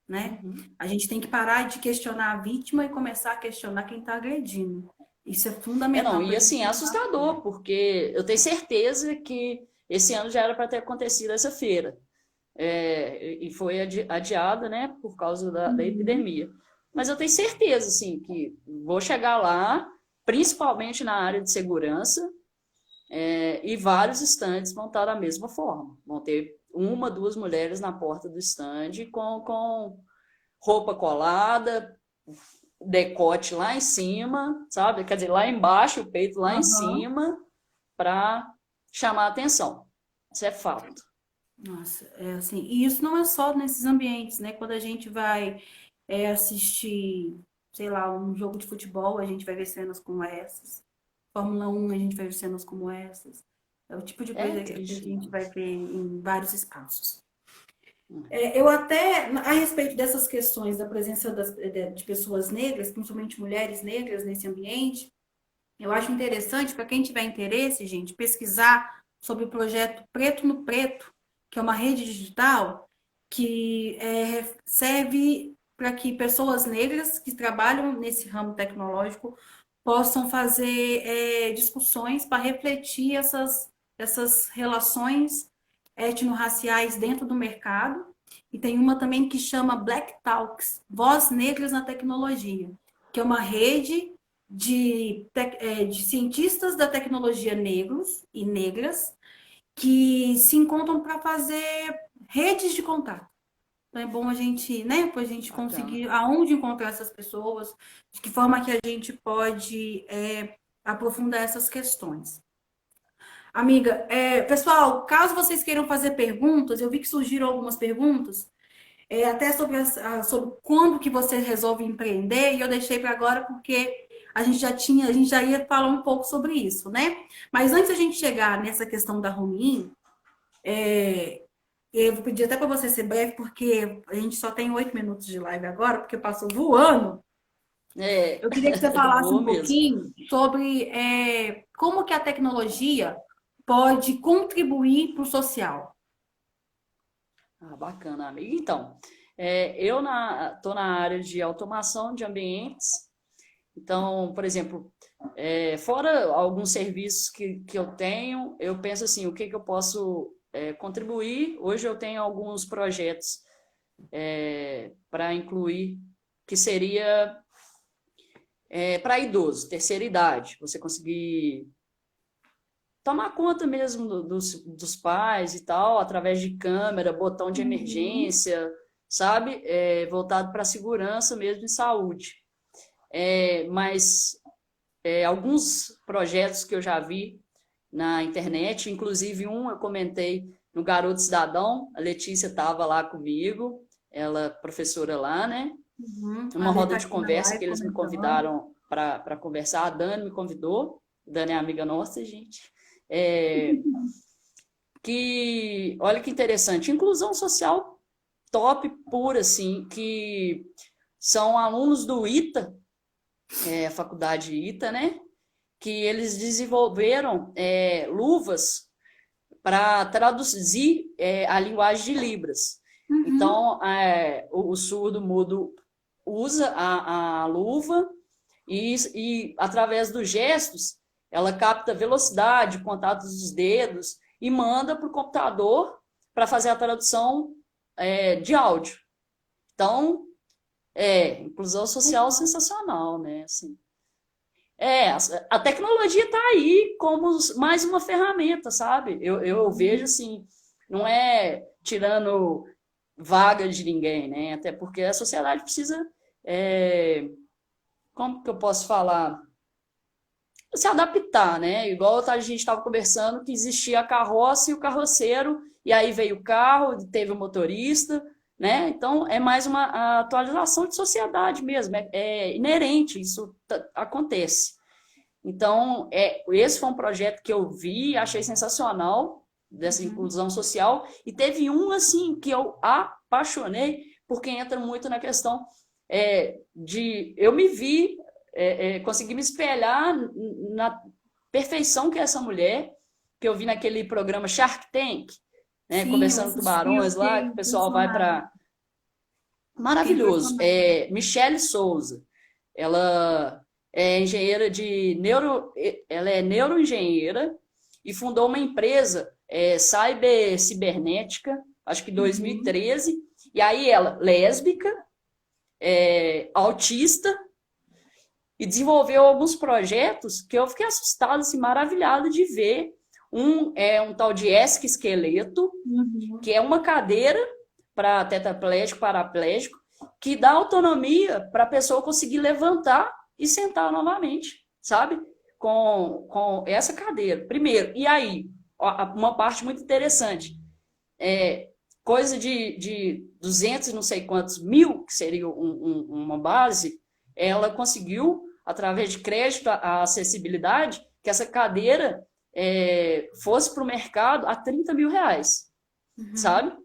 né? Uhum. A gente tem que parar de questionar a vítima e começar a questionar quem está agredindo. Isso é Não, fundamental para e a gente assim, é mudar. assustador, porque eu tenho certeza que esse ano já era para ter acontecido essa feira. E foi adiada, né, por causa da Uhum. epidemia. Mas eu tenho certeza, assim, que vou chegar lá, principalmente na área de segurança, e vários estandes vão estar da mesma forma. Vão ter uma, duas mulheres na porta do estande com roupa colada, decote lá em cima, sabe? Quer dizer, lá embaixo, o peito lá em Uhum. cima, para chamar a atenção. Isso é fato. Nossa, é assim. E isso não é só nesses ambientes, né? Quando a gente vai assistir, sei lá, um jogo de futebol, a gente vai ver cenas como essas. Fórmula 1, a gente vai ver cenas como essas. É o tipo de É coisa que a triste gente vai demais. ver em vários espaços. Uhum. Eu até, a respeito dessas questões da presença de pessoas negras, principalmente mulheres negras nesse ambiente, eu acho interessante para quem tiver interesse, gente, pesquisar sobre o projeto Preto no Preto, que é uma rede digital que serve para que pessoas negras que trabalham nesse ramo tecnológico possam fazer discussões para refletir essas relações étnico-raciais dentro do mercado. E tem uma também que chama Black Talks, Voz Negras na Tecnologia, que é uma rede de cientistas da tecnologia negros e negras que se encontram para fazer redes de contato. Então é bom a gente, né, para a gente Bacana. conseguir aonde encontrar essas pessoas, de que forma que a gente pode aprofundar essas questões. Amiga, pessoal, caso vocês queiram fazer perguntas, eu vi que surgiram algumas perguntas, até sobre quando que você resolve empreender, e eu deixei para agora porque a gente já ia falar um pouco sobre isso, né? Mas antes da gente chegar nessa questão da home eu vou pedir até para você ser breve, porque a gente só tem 8 minutos de live agora, porque passou voando. É, Eu queria que você falasse vou um mesmo. pouquinho sobre como que a tecnologia pode contribuir para o social. Ah, bacana, amiga. Então, eu estou na área de automação de ambientes. Então, por exemplo, fora alguns serviços que eu tenho, eu penso assim, o que eu posso contribuir? Hoje eu tenho alguns projetos para incluir, que seria para idoso, terceira idade, você conseguir tomar conta mesmo dos pais e tal, através de câmera, botão de Uhum. emergência, sabe? Voltado para a segurança mesmo e saúde. Mas alguns projetos que eu já vi na internet, inclusive um eu comentei no Garoto Cidadão, a Letícia estava lá comigo, ela é professora lá, né? Uhum. A Uma Lê roda tá de aqui na conversa live que eles me comentando. convidaram para conversar, a Dani me convidou, Dani é amiga nossa, gente. É, que, olha que interessante, inclusão social top pura, assim, que são alunos do ITA, a faculdade ITA, né? Que eles desenvolveram luvas para traduzir a linguagem de Libras. Uhum. Então, o surdo-mudo usa a luva e, através dos gestos, ela capta velocidade, contatos dos dedos e manda para o computador para fazer a tradução de áudio. Então, inclusão social sensacional, né? Assim, a tecnologia está aí como mais uma ferramenta, sabe? Eu vejo assim, não é tirando vaga de ninguém, né? Até porque a sociedade precisa, como que eu posso falar? Se adaptar, né? Igual a gente estava conversando que existia a carroça e o carroceiro, e aí veio o carro, teve o motorista, né? Então é mais uma atualização de sociedade mesmo, é inerente, isso acontece. Então, esse foi um projeto que eu vi, achei sensacional, dessa inclusão social, e teve um, assim, que eu apaixonei, porque entra muito na questão eu me vi, consegui me espelhar na perfeição que é essa mulher, que eu vi naquele programa Shark Tank, né, Sim, eu Conversando com assisti, eu Tubarões lá, fiquei que o pessoal vai impressionada. para... Fiquei Maravilhoso. impressionada. Michele Souza, ela é engenheira de ela é neuroengenheira e fundou uma empresa, Cyber Cibernética, acho que em Uhum. 2013. E aí ela, lésbica, autista, e desenvolveu alguns projetos que eu fiquei assustada, assim, maravilhada de ver. Um tal de exoesqueleto, Uhum. que é uma cadeira para tetraplégico, paraplégico, que dá autonomia para a pessoa conseguir levantar e sentar novamente, sabe? Com essa cadeira. Primeiro, e aí, uma parte muito interessante, coisa de 200 e não sei quantos mil, que seria uma base, ela conseguiu, através de crédito à acessibilidade, que essa cadeira fosse para o mercado a R$ 30.000, Uhum. sabe?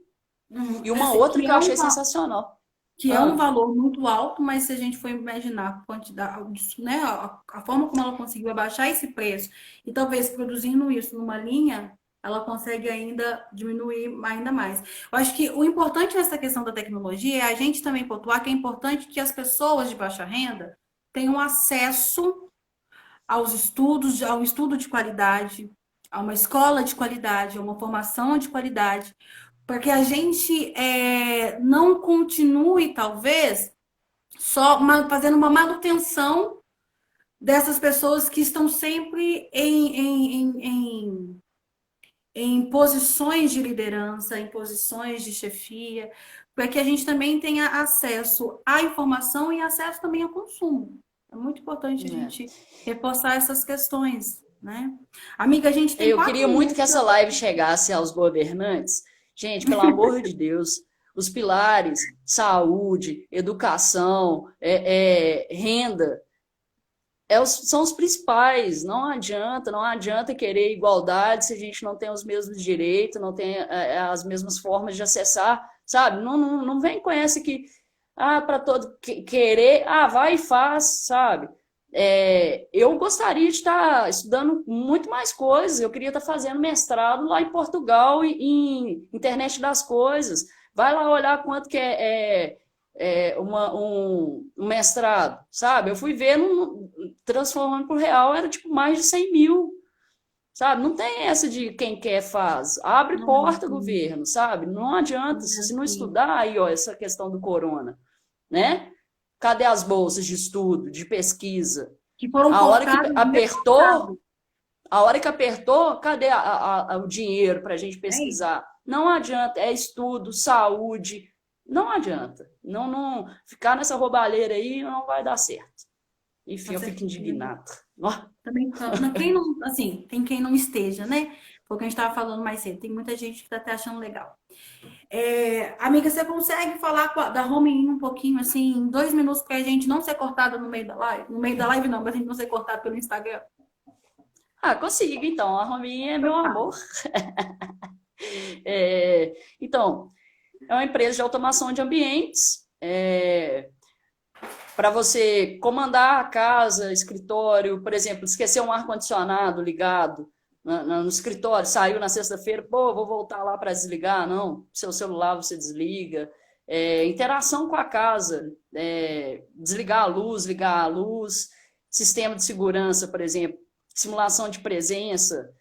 Uhum. E uma Assim, outra que eu achei sensacional. que é um Ah, valor muito alto, mas se a gente for imaginar a quantidade, né, a forma como ela conseguiu abaixar esse preço e talvez produzindo isso numa linha, ela consegue ainda diminuir ainda mais. Eu acho que o importante nessa questão da tecnologia é a gente também pontuar que é importante que as pessoas de baixa renda tenham acesso aos estudos, a um estudo de qualidade, a uma escola de qualidade, a uma formação de qualidade, para que a gente não continue, talvez, só fazendo uma manutenção dessas pessoas que estão sempre em posições de liderança, em posições de chefia, para que a gente também tenha acesso à informação e acesso também ao consumo. É muito importante a é. gente reforçar essas questões, né? Amiga, a gente tem Eu quatro queria muito minutos que para... essa live chegasse aos governantes. Gente, pelo amor de Deus, os pilares, saúde, educação, renda, são os principais. Não adianta querer igualdade se a gente não tem os mesmos direitos, não tem as mesmas formas de acessar, sabe? Não vem com essa que, para todo querer, vai e faz, sabe? Eu gostaria de estar estudando muito mais coisas, eu queria estar fazendo mestrado lá em Portugal, em internet das coisas. Vai lá olhar quanto que um mestrado, sabe? Eu fui ver, transformando para o real, era tipo mais de 100 mil, sabe? Não tem essa de quem quer faz. Abre Não é porta, assim, governo, sabe? Não adianta, não é se não assim. estudar, aí, ó, essa questão do corona, né? Cadê as bolsas de estudo, de pesquisa? Que foram A hora que cortadas no mês apertou, passado. cadê o dinheiro para a gente É isso. pesquisar? Não adianta, é estudo, saúde, não adianta. Não ficar nessa roubalheira aí não vai dar certo. Enfim, Tá eu fico certíssimo, amiga. indignado. Ó, Também, quem não, assim, tem quem não esteja, né? Foi o que a gente estava falando mais cedo. Tem muita gente que está até achando legal. Amiga, você consegue falar da Home In um pouquinho, assim, em 2 minutos, para a gente não ser cortada no meio da live? No meio da live, não, mas a gente não ser cortado pelo Instagram. consigo, então. A Rominha é meu Então, fala. amor. Então, é uma empresa de automação de ambientes. Para você comandar a casa, escritório, por exemplo, esquecer um ar-condicionado ligado, no escritório, saiu na sexta-feira, pô, vou voltar lá para desligar. Não, seu celular você desliga. Interação com a casa, desligar a luz, ligar a luz, sistema de segurança, por exemplo, simulação de presença.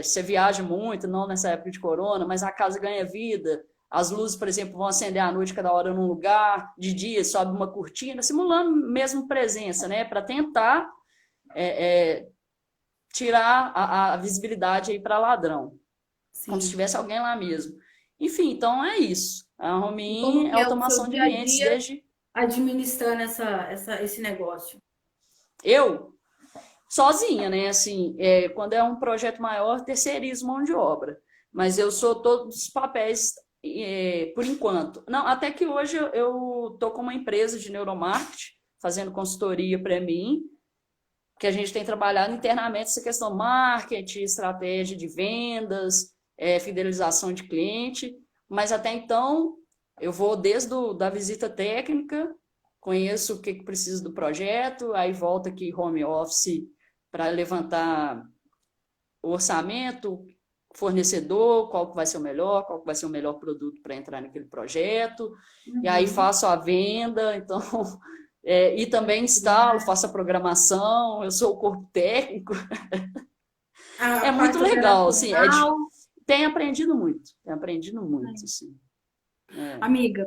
Você viaja muito, não nessa época de corona, mas a casa ganha vida. As luzes, por exemplo, vão acender à noite cada hora num lugar, de dia sobe uma cortina, simulando mesmo presença, né? Para tentar tirar a visibilidade aí para ladrão. Sim. Como se tivesse alguém lá mesmo. Enfim, então é isso. A Home é O automação seu de dia a ambientes dia desde... administrando esse negócio? Eu, sozinha, né? Assim, quando é um projeto maior, terceirizo mão de obra. Mas eu sou todos os papéis por enquanto. Não, até que hoje eu tô com uma empresa de neuromarketing, fazendo consultoria para mim, que a gente tem trabalhado internamente essa questão marketing, estratégia de vendas, fidelização de cliente, mas até então eu vou desde da visita técnica, conheço o que precisa do projeto, aí volto aqui home office para levantar o orçamento, fornecedor, qual que vai ser o melhor, qual que vai ser o melhor produto para entrar naquele projeto, e aí faço a venda, então... e também instalo, faço a programação, eu sou o corpo técnico. É muito legal, assim, tenho aprendido muito, assim. Amiga,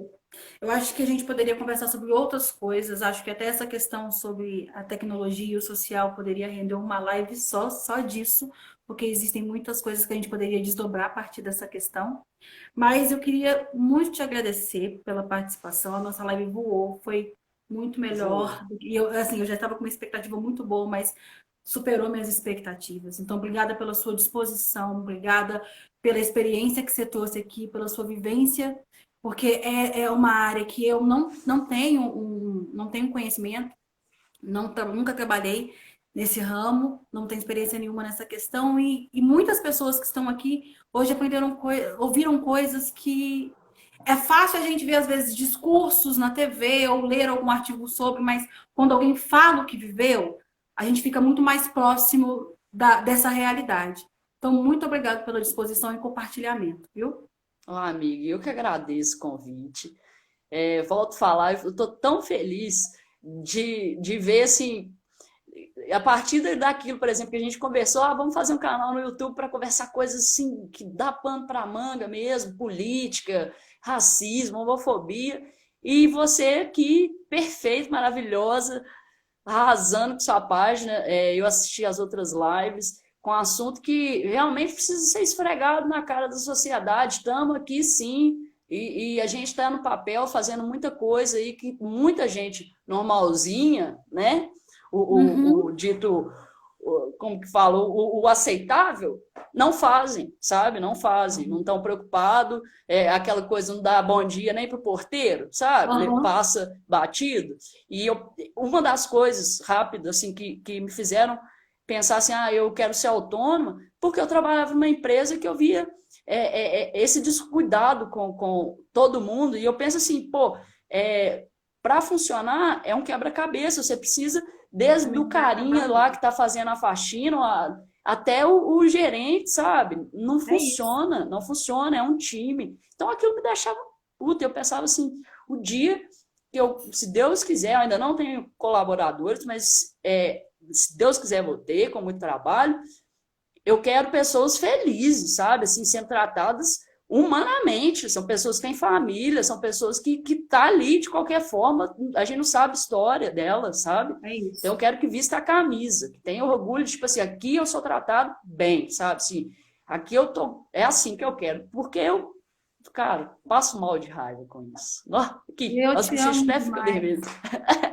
eu acho que a gente poderia conversar sobre outras coisas, acho que até essa questão sobre a tecnologia e o social poderia render uma live só disso, porque existem muitas coisas que a gente poderia desdobrar a partir dessa questão. Mas eu queria muito te agradecer pela participação, a nossa live voou, foi muito melhor. E eu já estava com uma expectativa muito boa, mas superou minhas expectativas. Então, obrigada pela sua disposição, obrigada pela experiência que você trouxe aqui, pela sua vivência, porque é uma área que eu não tenho conhecimento, nunca trabalhei nesse ramo, não tenho experiência nenhuma nessa questão, e muitas pessoas que estão aqui hoje ouviram coisas que é fácil a gente ver, às vezes, discursos na TV ou ler algum artigo sobre, mas quando alguém fala o que viveu, a gente fica muito mais próximo dessa realidade. Então, muito obrigada pela disposição e compartilhamento, viu? Amiga, eu que agradeço o convite. Volto a falar, eu estou tão feliz de ver, assim, a partir daquilo, por exemplo, que a gente conversou, vamos fazer um canal no YouTube para conversar coisas assim, que dá pano para manga mesmo, política, racismo, homofobia, e você aqui, perfeita, maravilhosa, arrasando com sua página. Eu assisti as outras lives com um assunto que realmente precisa ser esfregado na cara da sociedade. Estamos aqui, sim, e a gente está no papel fazendo muita coisa aí que muita gente normalzinha, né? O dito, como que fala, o aceitável, não fazem, sabe? Não fazem, não estão preocupados. Aquela coisa não dá bom dia nem para o porteiro, sabe? Ele passa batido. E uma das coisas rápidas assim, que me fizeram pensar assim, eu quero ser autônoma, porque eu trabalhava numa empresa que eu via esse descuidado com todo mundo, e eu penso assim, para funcionar é um quebra-cabeça, você precisa, desde o carinha lá que está fazendo a faxina, até o gerente, sabe? Não funciona, não funciona, é um time. Então aquilo me deixava puta, eu pensava assim, o dia que se Deus quiser, eu ainda não tenho colaboradores, mas se Deus quiser, vou ter, com muito trabalho, eu quero pessoas felizes, sabe? Assim, sendo tratadas humanamente. São pessoas que têm família, são pessoas que tá ali de qualquer forma, a gente não sabe a história delas, sabe? Então eu quero que vista a camisa, que tenha orgulho, tipo assim, aqui eu sou tratado bem, sabe? Assim, aqui é assim que eu quero, porque eu, cara, passo mal de raiva com isso. Eu te amo demais,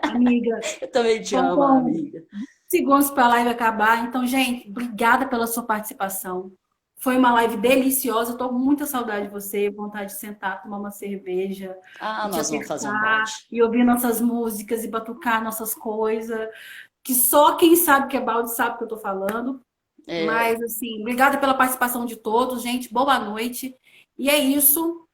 amiga. Eu também te amo, amiga. Segundos para a live acabar. Então, gente, obrigada pela sua participação. Foi uma live deliciosa. Estou com muita saudade de você, vontade de sentar, tomar uma cerveja, nós vamos fazer um balde. E ouvir nossas músicas e batucar nossas coisas. Que só quem sabe que é balde sabe o que eu estou falando. Mas, assim, obrigada pela participação de todos, gente. Boa noite. E é isso.